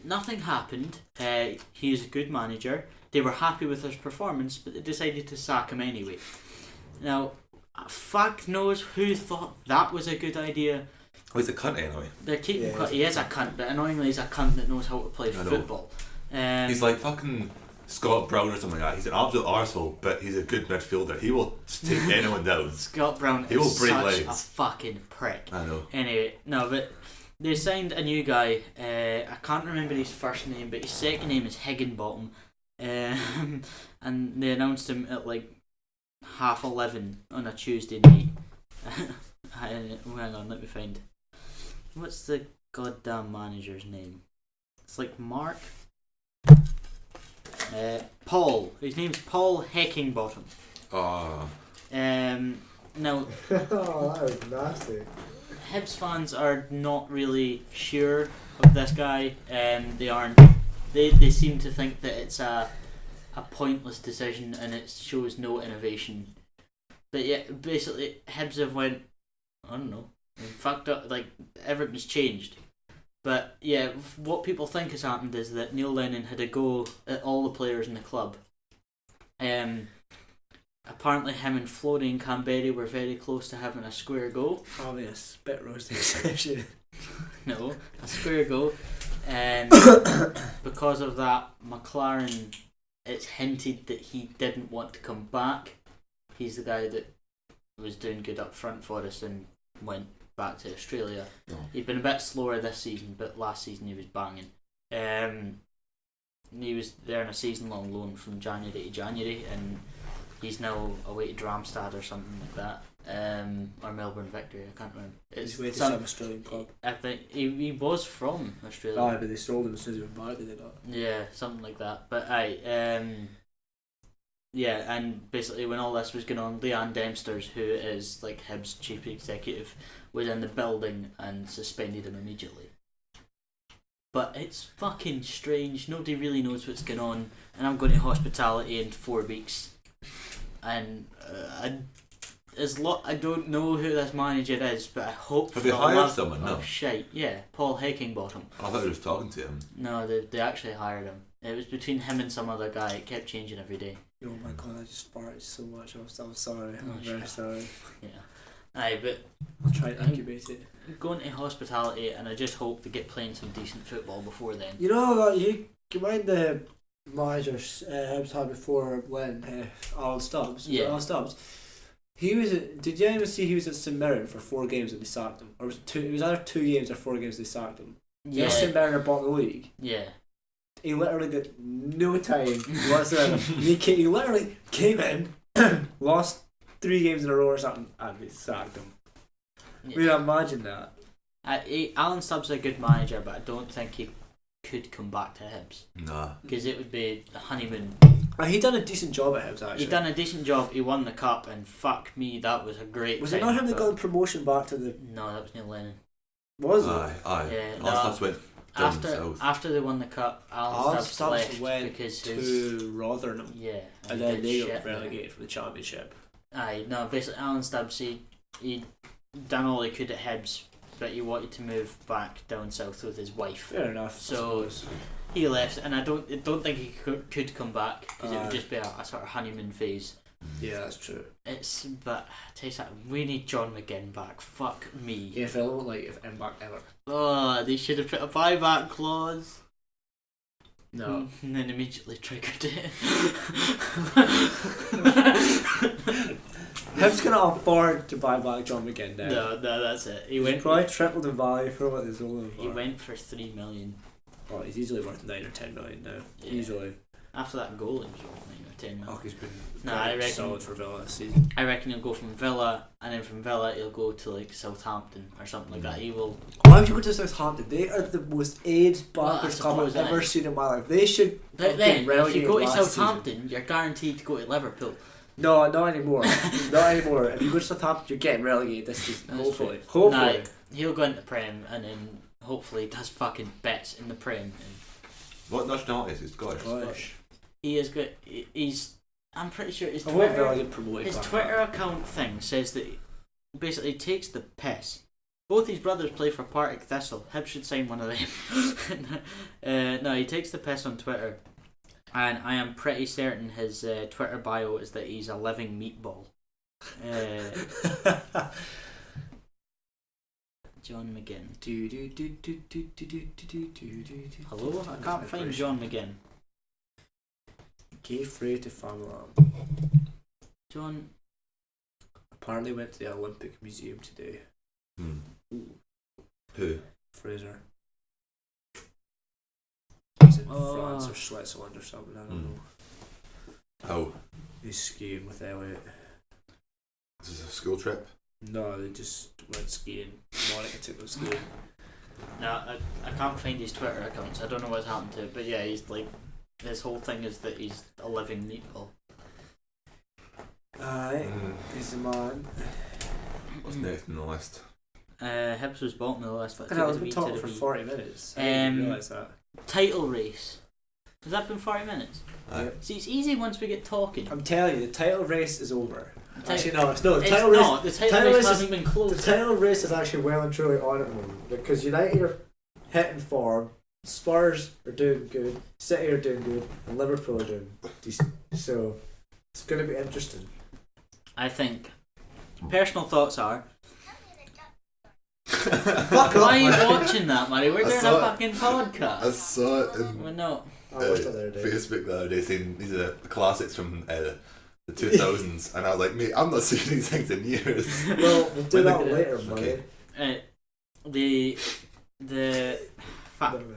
nothing happened. He is a good manager. They were happy with his performance, but they decided to sack him anyway. Now, fuck knows who thought that was a good idea.
Oh, he's a cunt anyway.
They're keeping he is a cunt, but annoyingly he's a cunt that knows how to play football.
He's like fucking Scott Brown or something like that. He's an absolute arsehole, but he's a good midfielder. He will take anyone down.
Scott Brown is such a fucking prick.
I know.
Anyway, no, but they signed a new guy. I can't remember his first name, but his second name is Higginbottom. And they announced him at like 11:30 on a Tuesday night. Hang on, let me find. What's the goddamn manager's name? It's like Mark. Paul. His name's Paul Heckingbottom.
Oh.
Now.
Oh, that was nasty.
Hibs fans are not really sure of this guy. They aren't. They seem to think that it's a pointless decision and it shows no innovation. But yeah, basically Hibs have went, I don't know, fucked up. Like everything's changed. But yeah, what people think has happened is that Neil Lennon had a go at all the players in the club. Apparently him and Florian Camberi were very close to having a square go.
Obvious, bit roasting session.
No, a square go. Because of that, McLaren, it's hinted that he didn't want to come back. He's the guy that was doing good up front for us and went back to Australia. Oh. He'd been a bit slower this season, but last season he was banging. He was there on a season-long loan from January to January, and he's now away to Ramstad or something like that. Or Melbourne Victory, I can't remember.
He's away to some Australian club.
I think he was from Australia.
Oh, but they sold him as soon as he went back, did they not?
Yeah, something like that. But yeah, and basically when all this was going on, Leanne Dempsters, who is like Hibs chief executive, was in the building and suspended him immediately. But it's fucking strange. Nobody really knows what's going on, and I'm going to hospitality in 4 weeks, and I don't know who this manager is, but I hope.
Have they hired someone? No.
Shite. Yeah, Paul Heckingbottom.
I thought they were just talking to him.
No, they actually hired him. It was between him and some other guy. It kept changing every day.
Oh my god, I just farted so much. I'm sorry. I'm very sorry.
Yeah. Aye, but
I'll try to incubate it.
Going to hospitality, and I just hope to get playing some decent football before then.
You know, you mind the managers Hibs had before when Alan Stubbs?
Yeah.
Alan Stubbs. He was. Did you even see he was at St Mirren for 4 games and they sacked him? Or was it 2? It was either 2 games or 4 games they sacked him.
Yeah.
St Mirren bought the league.
Yeah.
He literally did no time whatsoever. he literally came in, lost 3 games in a row or something, and they sacked him. Yeah. I mean, imagine that.
Alan Stubbs is a good manager, but I don't think he could come back to Hibs.
Nah.
Because it would be a honeymoon.
He done a decent job at Hibs, actually.
He done a decent job. He won the cup, and fuck me, that was a great.
Was it not him that got the promotion back to the?
No, that was Neil Lennon.
Was it?
Aye.
Yeah.
Alan Stubbs went down south.
After they won the cup, Alan Stubbs left
went
because
to Rotherham.
Yeah.
And then they got relegated from the Championship.
Aye, no, basically Alan Stubbs, he done all he could at Hibs, but he wanted to move back down south with his wife.
Fair enough.
So he left, and I don't think he could come back because it would just be a sort of honeymoon phase.
Yeah, that's true.
But I tell you something, we need John Mginn back. Fuck me.
Yeah, if I don't like if him back ever.
Oh, they should have put a buyback clause.
No.
And then immediately triggered it.
Hibs gonna afford to buy back John Mginn now.
No, that's it.
He's probably tripled in value for what he's sold him for.
He went for 3 million.
Oh, he's easily worth 9 or 10 million now. Yeah. Easily.
After that goal, he was worth 9 or 10 million.
Oh, he's been
I reckon,
solid for Villa this season.
I reckon he'll go from Villa, and then from Villa he'll go to like Southampton or something like that. He will.
Why would you go to Southampton? They are the most AIDS bankers club I've ever seen in my life. They should.
But then, if you go to Southampton, season. You're guaranteed to go to Liverpool.
No, not anymore. Not anymore. If you go to Southampton, you're getting relegated this season. Hopefully.
Hopefully. He'll go into the Prem, and then hopefully does fucking bets in the Prem.
What nationality is he? Scottish.
He is good. I'm pretty sure his Twitter account thing says that he basically takes the piss. Both his brothers play for Partick Thistle. Hibs should sign one of them. No, he takes the piss on Twitter, and I am pretty certain his Twitter bio is that he's a living meatball. John Mginn. Hello? I can't find John Mginn.
Gave free to Farmland.
John
apparently went to the Olympic Museum today.
Who?
Fraser. He's in France or Switzerland or something, I don't know.
How?
He's skiing with Elliot.
Is this a school trip?
No, they just went skiing. Monica took them skiing.
No, I can't find his Twitter accounts. I don't know what's happened to it, but yeah, he's like, his whole thing is that he's a living meatball.
Aye, he's the man.
What's next on the list?
Hibs was bottom of the list.
I know, we've been talking for 40 minutes. I didn't realise that.
Title race. Has that been 40 minutes?
Aye.
See, it's easy once we get talking.
I'm telling you, the title race is over. Actually, no, it's not.
The title race hasn't been close.
The title race is actually well and truly on at the moment because United are hitting form, Spurs are doing good, City are doing good, and Liverpool are doing decent. So it's going to be interesting.
I think. Personal thoughts are.
Fuck
Why are you
off,
watching that, Murray? We're doing a fucking podcast.
I saw it in
We're not.
Facebook the other day saying these are the classics from the 2000s, and I was like, mate, I'm not seeing these things in years.
Well, we'll do that later, Murray.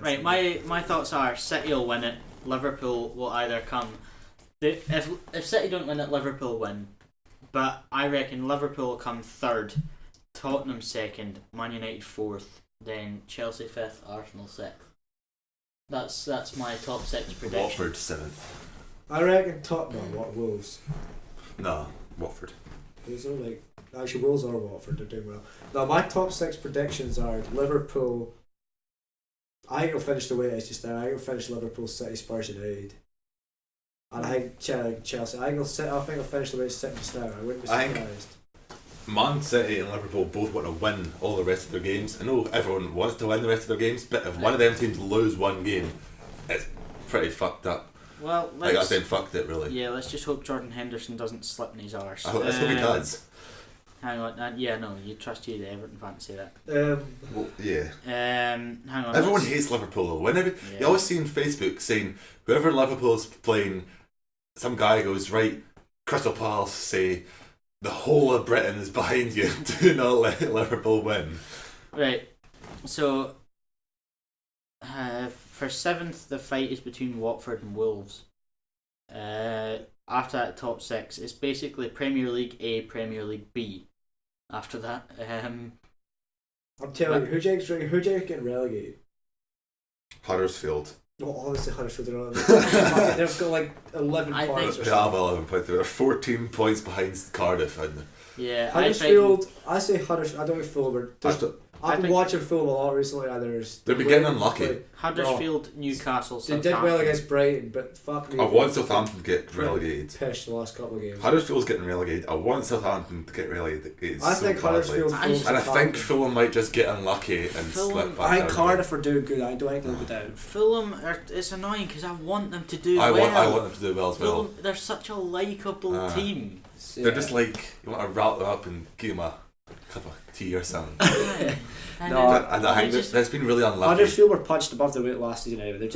Right, my thoughts are City will win it. Liverpool will either come. If City don't win it, Liverpool win. But I reckon Liverpool will come third, Tottenham second, Man United fourth, then Chelsea fifth, Arsenal sixth. That's my top 6 prediction.
Watford 7th.
I reckon Tottenham or Wolves.
No, Watford.
These are like actually Wolves or Watford. They're doing well. Now my top 6 predictions are Liverpool. I think will finish the way it is just now. I think will finish Liverpool, City, Spurs, United. And I think Chelsea. I think I'll finish the way it's sitting just now. I wouldn't be surprised.
Man City and Liverpool both want to win all the rest of their games. I know everyone wants to win the rest of their games, but if one of them teams lose one game, it's pretty fucked up.
Well,
I got saying fucked it really.
Yeah, let's just hope Jordan Henderson doesn't slip in his arse.
Let's hope he does.
Hang on, yeah, no, you trust you, the Everton fan to say that.
Well, yeah.
Hang on.
Everyone hates Liverpool though. Whenever you always see on Facebook saying whoever Liverpool's playing, some guy goes, right, Crystal Palace say the whole of Britain is behind you. Do not let Liverpool win.
Right. So for 7th, the fight is between Watford and Wolves. After that, top 6, it's basically Premier League A, Premier League B. After that,
I'm telling you, who do you think getting relegated?
Huddersfield.
No, honestly, Huddersfield are on. They've got like 11 points.
They have 11 points. They're 14 points behind Cardiff.
Yeah,
Huddersfield. I say Huddersfield. I don't think Fulham. I've been watching Fulham a lot recently, and
they've been getting unlucky.
Huddersfield, Newcastle,
they did well against Brighton, but fuck me.
I want Southampton to get relegated.
Pissed the last couple of games.
Huddersfield's getting relegated. I want Southampton to get relegated.
I think Huddersfield,
and I think Fulham might just get unlucky and slip back.
I think Cardiff are doing good. I don't think they'll go down.
Fulham, it's annoying because I want them to do
well. I want them to do well as well.
Fulham, they're such a likeable team.
They're just like, you want to rattle them up and give them a cup of tea or something.
And
I think that's been really unlucky.
Huddersfield were punched above their weight last season anyway. They're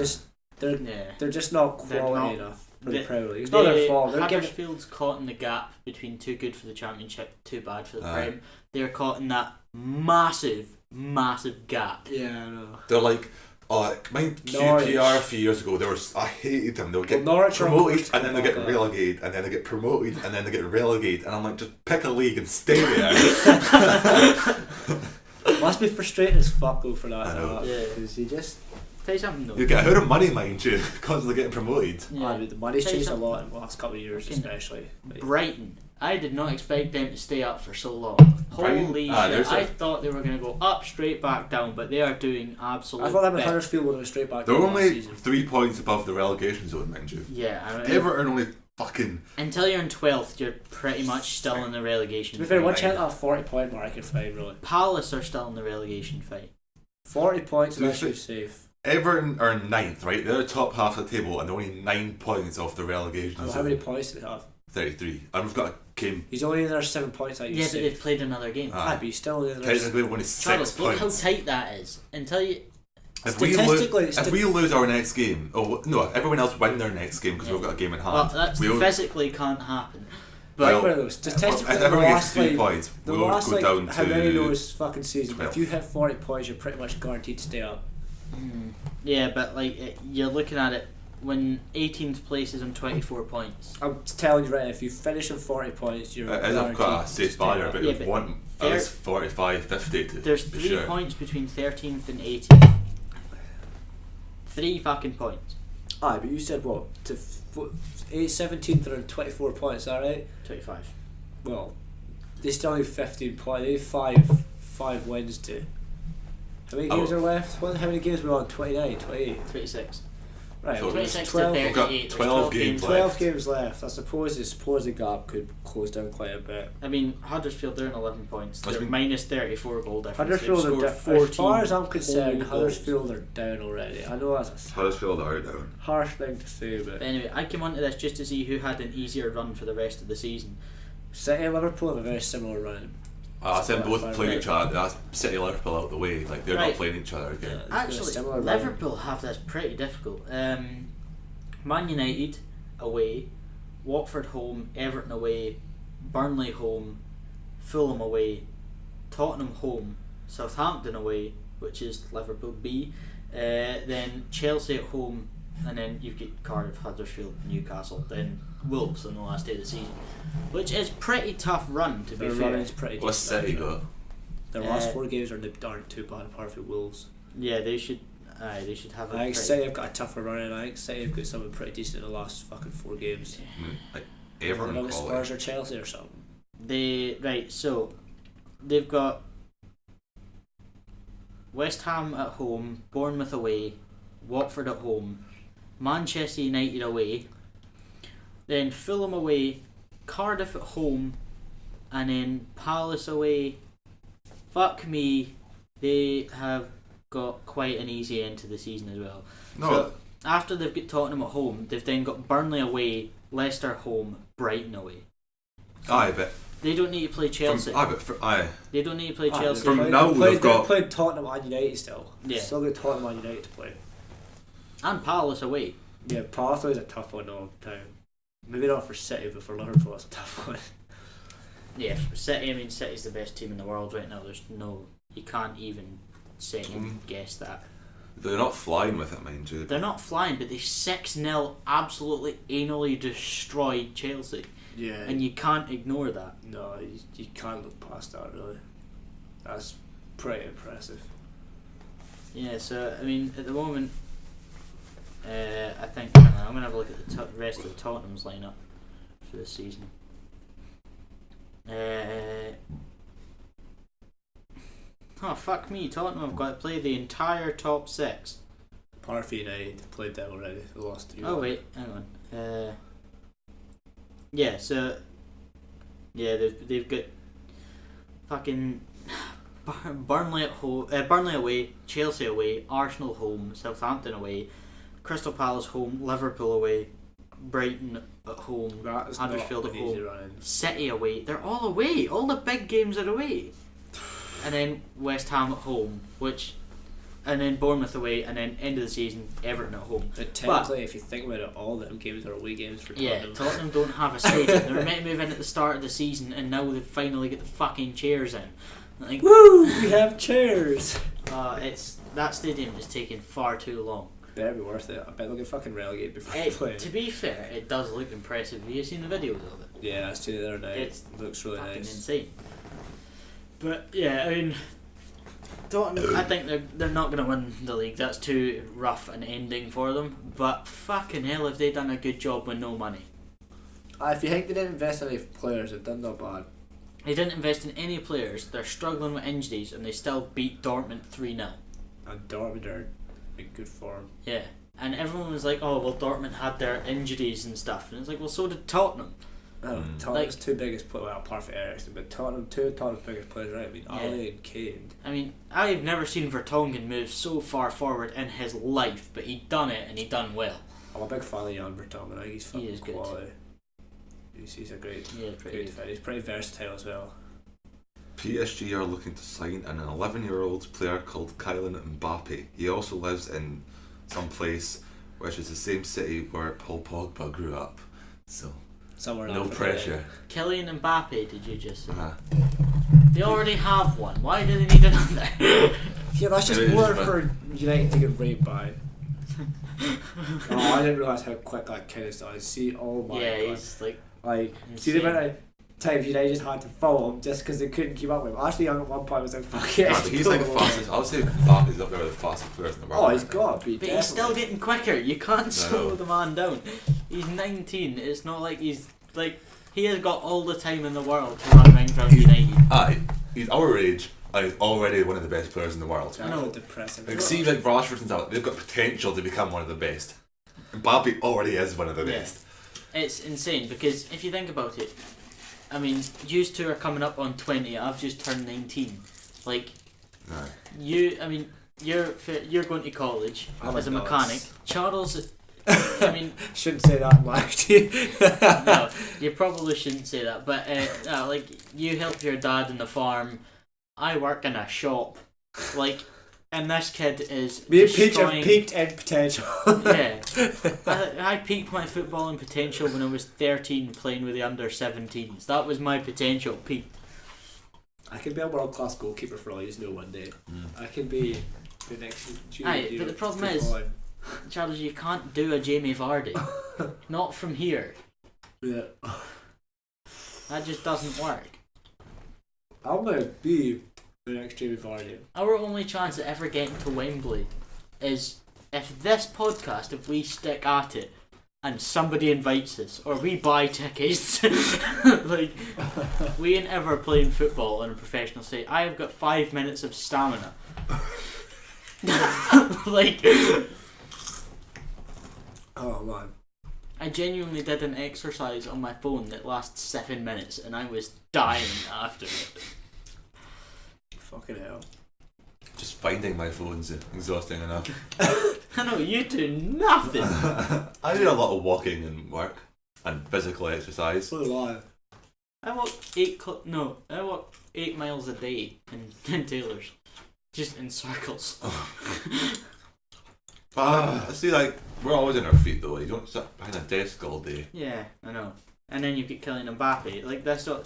just not quality enough for the Premier League. It's not their fault.
Huddersfield's caught in the gap between too good for the Championship, too bad for the Prem. They're caught in that massive gap.
Yeah, I know.
They're like, QPR a few years ago, I hated them. They would get promoted and then they get relegated and then they get promoted and then they get relegated, and I'm like, just pick a league and stay there.
Must be frustrating as fuck though for that.
I know.
Because you just
tell you something though.
You get a hood of money, mind you, constantly getting promoted.
Yeah. The money's changed a lot in the last couple of years, especially.
Brighton. I did not expect them to stay up for so long. Holy shit! I thought they were going to go up, straight back down, but they are doing absolutely.
I thought them and Huddersfield would go straight back.
They're only 3 points above the relegation zone, mind you.
Yeah,
Everton only fucking.
Until you're in 12th, you're pretty much still in the relegation.
To be fair, once you hit that 40-point mark, I can fight really.
Palace are still in the relegation fight.
40 points is actually safe.
Everton are 9th, right? They're the top half of the table, and they're only 9 points off the relegation zone.
How many points do they have?
33. And we've got a game.
He's only in there 7 points. Like
yeah, but they've played another game.
But he's still in there.
Technically, only 6
Charles,
points.
look how tight that is. Until you.
If we lose our next game, everyone else win their next game because we've got a game in hand.
Well, that physically can't happen. But
statistically,
if everyone gets 3 points, we'll go down to
how many knows fucking season.
12.
If you hit 40 points, you're pretty much guaranteed to stay up.
Yeah, but you're looking at it when 18th place is on 24 points.
I'm telling you right, if you finish on 40 points, you're
guaranteed. I've got a safe barrier, but
yeah,
one at least 45, 50 to.
There's 3
sure.
points between 13th and 18th. 3 fucking points.
Aye, but you said what? 17th are on 24 points, is that right?
25.
Well, they still need 15 points. They need 5 wins to. How many games are left? How many games are we on? 29, 28?
26.
Right,
So
26
12
to
we've got
38.
12 games
12 games left. I suppose the gap could close down quite a bit.
I mean, Huddersfield, they're in 11 points. They're
been-
minus 34 goal difference.
Huddersfield
They've
are
scored 14
as far as I'm concerned,
goals.
Huddersfield are down already. I know that's a
Huddersfield are down.
harsh thing to say, but
But anyway, I came onto this just to see who had an easier run for the rest of the season.
City and Liverpool have a very similar run.
I said both playing
right.
each other. That's City Liverpool out the way. Like they're
Right.
not playing each other again.
Yeah.
Actually,
similar run.
Liverpool have this pretty difficult. Man United away, Watford home, Everton away, Burnley home, Fulham away, Tottenham home, Southampton away, which is Liverpool B, then Chelsea at home, and then you get Cardiff, Huddersfield, Newcastle, then Wolves on the last day of the season, which is pretty tough run to be
Their
fair.
run is pretty
What's
decent,
City
actually.
got?
Their last 4 games aren't too bad apart from Wolves.
Yeah, they should have a
I think
pretty-
City have got a tougher run, and I think City have got something pretty decent in the last fucking 4 games.
Like
They're
Everton
not Spurs
quality.
or Chelsea or something.
So they've got West Ham at home, Bournemouth away, Watford at home, Manchester United away, then Fulham away, Cardiff at home, and then Palace away. Fuck me, they have got quite an easy end to the season as well.
No,
So after they've got Tottenham at home, they've then got Burnley away, Leicester home, Brighton away.
aye, but
They don't need to play Chelsea.
aye.
They don't need to play Chelsea.
From now they've got-
played Tottenham and United still.
Yeah.
Still got Tottenham and United to play.
And Palace away.
Yeah, Palace is a tough one all the time. Maybe not for City, but for Liverpool it's a tough one.
Yeah, for City, I mean, City's the best team in the world right now. There's no... You can't even second guess that.
They're not flying with it, mind you.
They're not flying, but they 6-0 absolutely anally destroyed Chelsea.
Yeah.
And you can't ignore that.
No, you can't look past that really. That's pretty impressive.
Yeah, so, I mean, at the moment... I think... I'm going to have a look at the rest of the Tottenham's lineup for this season. Oh, fuck me. Tottenham have got to play the entire top 6.
Apart from United played them already. They lost 3.
Oh, wait. Hang on. Yeah, so... Yeah, they've got... Fucking... Burnley at home, Burnley away, Chelsea away, Arsenal home, Southampton away, Crystal Palace home, Liverpool away, Brighton at home,
That is
Huddersfield
not
at
an easy
home,
run.
City away. They're all away. All the big games are away. And then West Ham at home, and then Bournemouth away, and then end of the season Everton at home.
But technically, if you think about it, all them games are away games for Tottenham.
Yeah, Tottenham don't have a stadium. They were meant to move in at the start of the season, and now they've finally got the fucking chairs in. Like,
Woo! We have chairs!
that stadium is taking far too long.
Better be worth it. I bet they'll get fucking relegated before they play.
To be fair, it does look impressive. Have you seen the videos of it?
Yeah, I see the other night.
It's
It looks really
fucking
nice.
insane. But yeah, I mean, Tottenham, I think they're not going to win the league. That's too rough an ending for them. But fucking hell, have they done a good job with no money?
If you think they didn't invest in any players, they've done not bad.
They didn't invest in any players. They're struggling with injuries, and they still beat Dortmund 3-0.
And Dortmund are in good form.
Yeah, and everyone was like, "Oh, well, Dortmund had their injuries and stuff," and it's like, "Well, so did Tottenham."
Tottenham's 2 biggest players, well, apart from Ericsson, but two of Tottenham's biggest players, right? I mean,
Yeah.
Ali and Kane.
I mean, I've never seen Vertonghen move so far forward in his life, but he done it, and he done well.
I'm a big fan of Jan Vertonghen. I think he's fucking
is good.
quality. He's a great,
Yeah, pretty good.
defender. He's pretty versatile as well.
PSG are looking to sign an 11-year-old player called Kylian Mbappe. He also lives in some place which is the same city where Paul Pogba grew up. So,
Somewhere in
no
Africa,
pressure.
Kylian Mbappe, did you just say?
Uh-huh.
They already have one. Why do they need another?
Yeah, that's just
It is,
more
but-
for United to get raped by. Oh, I didn't realise how quick that kid is. I see, oh my
Yeah,
god.
he's like...
See the amount of times United just had to follow him just because they couldn't keep up with him. Ashley Young at one point was like, fuck it.
Yeah, but he's like the fastest. I would say Mbappe's up there with the fastest players in the world.
Oh, he's got to be.
But he's still getting quicker. You can't slow
No.
the man down. He's 19. It's not like he's... Like, he has got all the time in the world to run around from United.
Aye, he's our age and he's already one of the best players in the world.
I know, depressing.
Like, see, like Rashford and stuff, they've got potential to become one of the best. Mbappe already is one of the best.
It's insane because if you think about it, I mean, you two are coming up on 20. I've just turned 19. Like, you're going to college as a mechanic. Charles, I mean,
shouldn't say that in live.
No, you probably shouldn't say that. But like, you help your dad in the farm. I work in a shop. Like, and this kid is
me and Peach have peaked in potential.
Yeah, I peaked my footballing potential when I was 13 playing with the under 17s. That was my potential peak.
I can be a world class goalkeeper for all you know one day. I can be the next.
Aye, but the problem is, Charles, you can't do a Jamie Vardy. Not from here.
Yeah.
That just doesn't work.
I'm gonna be the next Jamie Vardy.
Our only chance at ever getting to Wembley is if this podcast, if we stick at it, and somebody invites us, or we buy tickets. Like, we ain't ever playing football on a professional stage. I have got 5 minutes of stamina. Like,
oh man,
I genuinely did an exercise on my phone that lasts 7 minutes, and I was dying after it.
Fucking hell.
Just finding my phone's exhausting enough.
I know, you do nothing.
I do a lot of walking and work and physical exercise.
So do I.
I walk 8 miles a day in Taylor's, just in circles.
I see, like, we're always on our feet though. You don't sit behind a desk all day.
Yeah, I know. And then you get Kylian Mbappe. Like, that's not.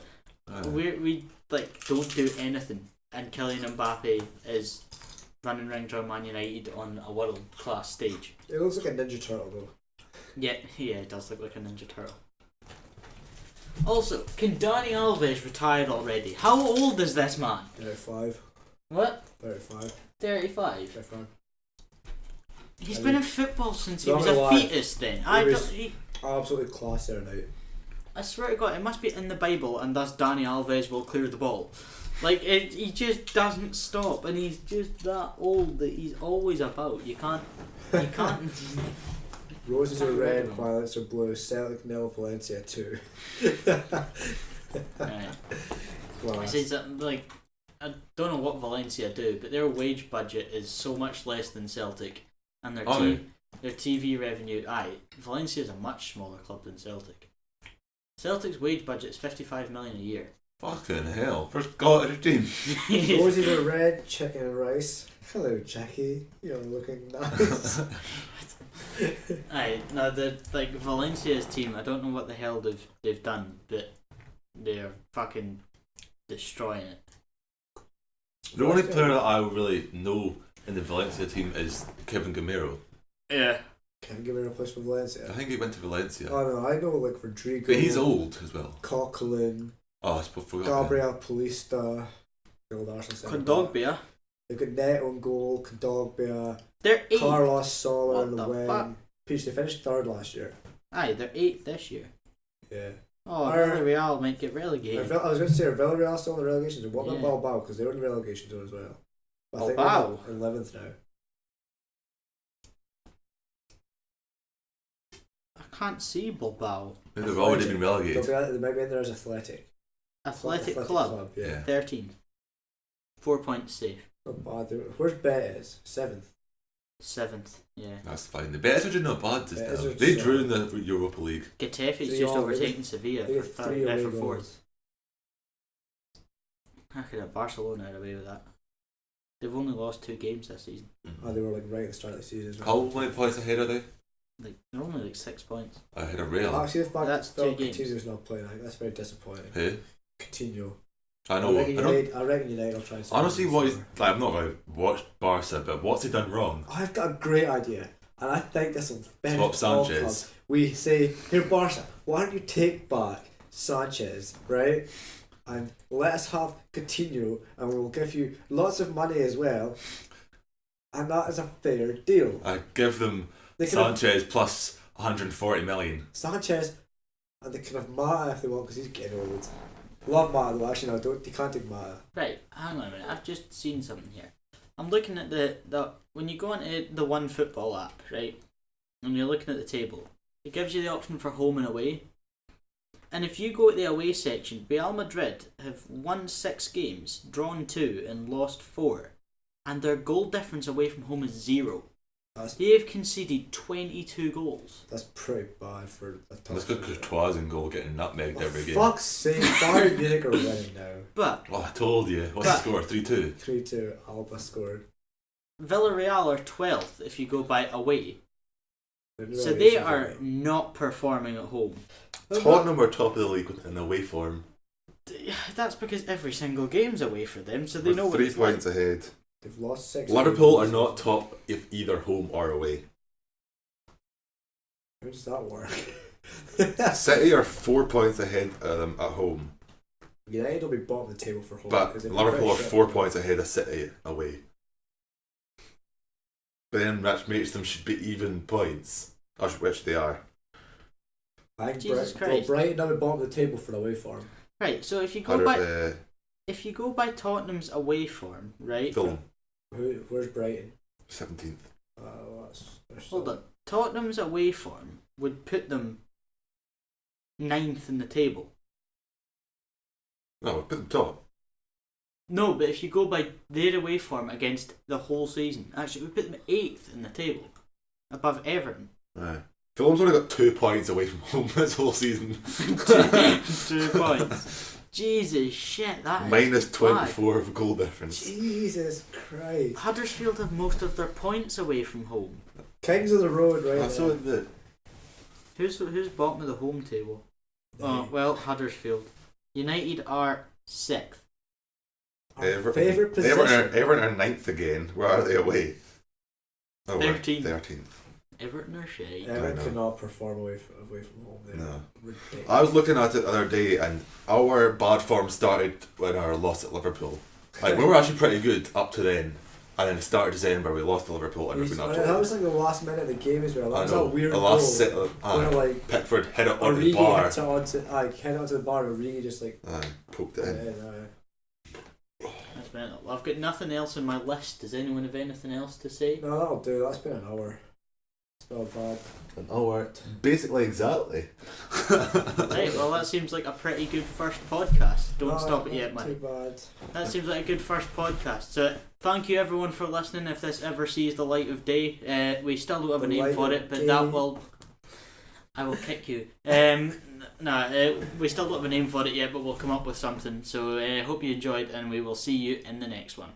We like don't do anything, and Kylian Mbappe is running around around Man United on a world class stage.
It looks like a Ninja Turtle though.
Yeah, it does look like a Ninja Turtle. Also, can Dani Alves retire already? How old is this man?
35.
What?
35.
35?
35.
He's been in football since he was a fetus then.
Absolutely class there now.
I swear to God, it must be in the Bible, and thus Dani Alves will clear the ball. Like, he just doesn't stop, and he's just that old that he's always about. You can't.
Roses are red, violets are blue. Celtic nil, Valencia 2.
Right. I say something like, I don't know what Valencia do, but their wage budget is so much less than Celtic, and their TV revenue. Valencia is a much smaller club than Celtic. Celtic's wage budget is 55 million a year.
Fucking hell! First Scottish team.
Roses are red, chicken and rice. Hello, Jackie. You're looking nice.
Like Valencia's team. I don't know what the hell they've done, but they're fucking destroying it.
The only player that I really know in the Valencia team is Kevin Gamero.
Yeah.
Kevin Gamero plays for Valencia.
I think he went to Valencia.
Oh no, I know like Rodrigo.
But he's old as well.
Coquelin.
Oh, I forgot.
Gabriel Paulista.
Kondogbia.
They've got Neto in goal. Kondogbia.
They're 8th.
Carlos Soler in the wing.
Fuck?
Peach, they finished 3rd last year.
They're 8th this year.
Yeah.
Oh, Villarreal might get relegated.
I was going to say, are Villarreal still in the relegation zone? What about
Yeah.
Bilbao? Because they were in the relegation zone as well. But I think
Bilbao?
they're 11th now.
I can't see Bilbao.
Maybe they've already been relegated.
They might be in there as Athletic.
Athletic Club.
Yeah.
13. 4 points safe.
Not bad. Where's BATE? 7th.
7th, yeah.
That's fine. The Betis are doing not bad this
Betis
time.
are
They
so-
drew in the Europa League.
Getafe's
3
just
all.
overtaken Sevilla
They
for
got 3 away
for
goals.
4th. How could have Barcelona had away with that? They've only lost 2 games this season.
Oh, they were like right at the start of the season as
How
well.
many points ahead are they?
Like, they're only like 6 points.
Ahead of Real.
Actually, the fact
That's
that
2 games.
Coutinho's not playing, I think that's very disappointing.
Who?
Coutinho.
I know.
I reckon United will try and sign
Honestly,
him
what he's
for-
like, I've not really watched Barca, but what's he done wrong?
I've got a great idea, and I think this will benefit
Swap
all
Sanchez.
clubs. We say, here Barca, why don't you take back Sanchez, right? And let us have Coutinho, and we will give you lots of money as well. And that is a fair deal.
I give them
They can have
Sanchez plus 140 million.
Sanchez, and they can have Mata if they want, because he's getting old. Love Mata though, actually no, don't, you can't take Mata.
Right, hang on a minute. I've just seen something here. I'm looking at the when you go into the One Football app, right? and you're looking at the table, it gives you the option for home and away. And if you go to the away section, Real Madrid have won 6 games, drawn 2, and lost 4, and their goal difference away from home is 0. They have conceded 22 goals.
That's pretty bad for a top.
Let's go Courtois in goal getting nutmegged every game.
Fuck's sake, Bayern Munich are winning now.
But
I told you. What's the score? 3-2.
3-2. Alba scored.
Villarreal are 12th if you go by away. So they are not performing at home.
Tottenham are top of the league in away form.
That's because every single game's away for them, so they know what
3
it's
points
like.
ahead.
They've lost 6.
Liverpool are not top if either home or away.
How does that work?
City are 4 points ahead of them at home.
United will be bottom of the table for home.
But Liverpool are 4 points ahead of City away. Then which makes them should be even points. Which they are.
I think Brighton are bottom of the table for away form.
Right, so if you go by Tottenham's away form, right?
Fulham.
Where's Brighton?
17th.
Hold on. Tottenham's away form would put them 9th in the table.
No, put them top.
No, but if you go by their away form against the whole season, actually, we put them 8th in the table, above Everton.
Aye. Fulham's only got 2 points away from home this whole season.
2 points. Jesus shit, that is
minus 24 of goal difference.
Jesus Christ.
Huddersfield have most of their points away from home.
Kings of the road, right?
That's what it.
Who's bottom of the home table? Oh, well, Huddersfield. United are 6th.
Favourite position.
Everton are 9th again. Where are they away?
13th.
13th.
Everton are shite.
Everton cannot perform away from home. They're
No.
ridiculous.
I was looking at it the other day, and our bad form started when our loss at Liverpool. Like, we were actually pretty good up to then, and then the start of December we lost to Liverpool and we've been up to
that was like the last minute of the game as well. That was
I know.
that weird
The
goal.
last set
where like
Pickford hit it onto
Origi
the bar.
hit it onto the bar, and Origi just like
Poked it in.
That's mental. I've got nothing else on my list. Does anyone have anything else to say?
No, that'll do. That's been an hour. It's not bad.
An hour. Basically, exactly.
Right, well, that seems like a pretty good first podcast. Don't stop it yet, man.
Too bad.
That seems like a good first podcast. So, thank you everyone for listening. If this ever sees the light of day, we still don't have a name for it, but that will. I will kick you. We still don't have a name for it yet, but we'll come up with something. So, hope you enjoyed, and we will see you in the next one.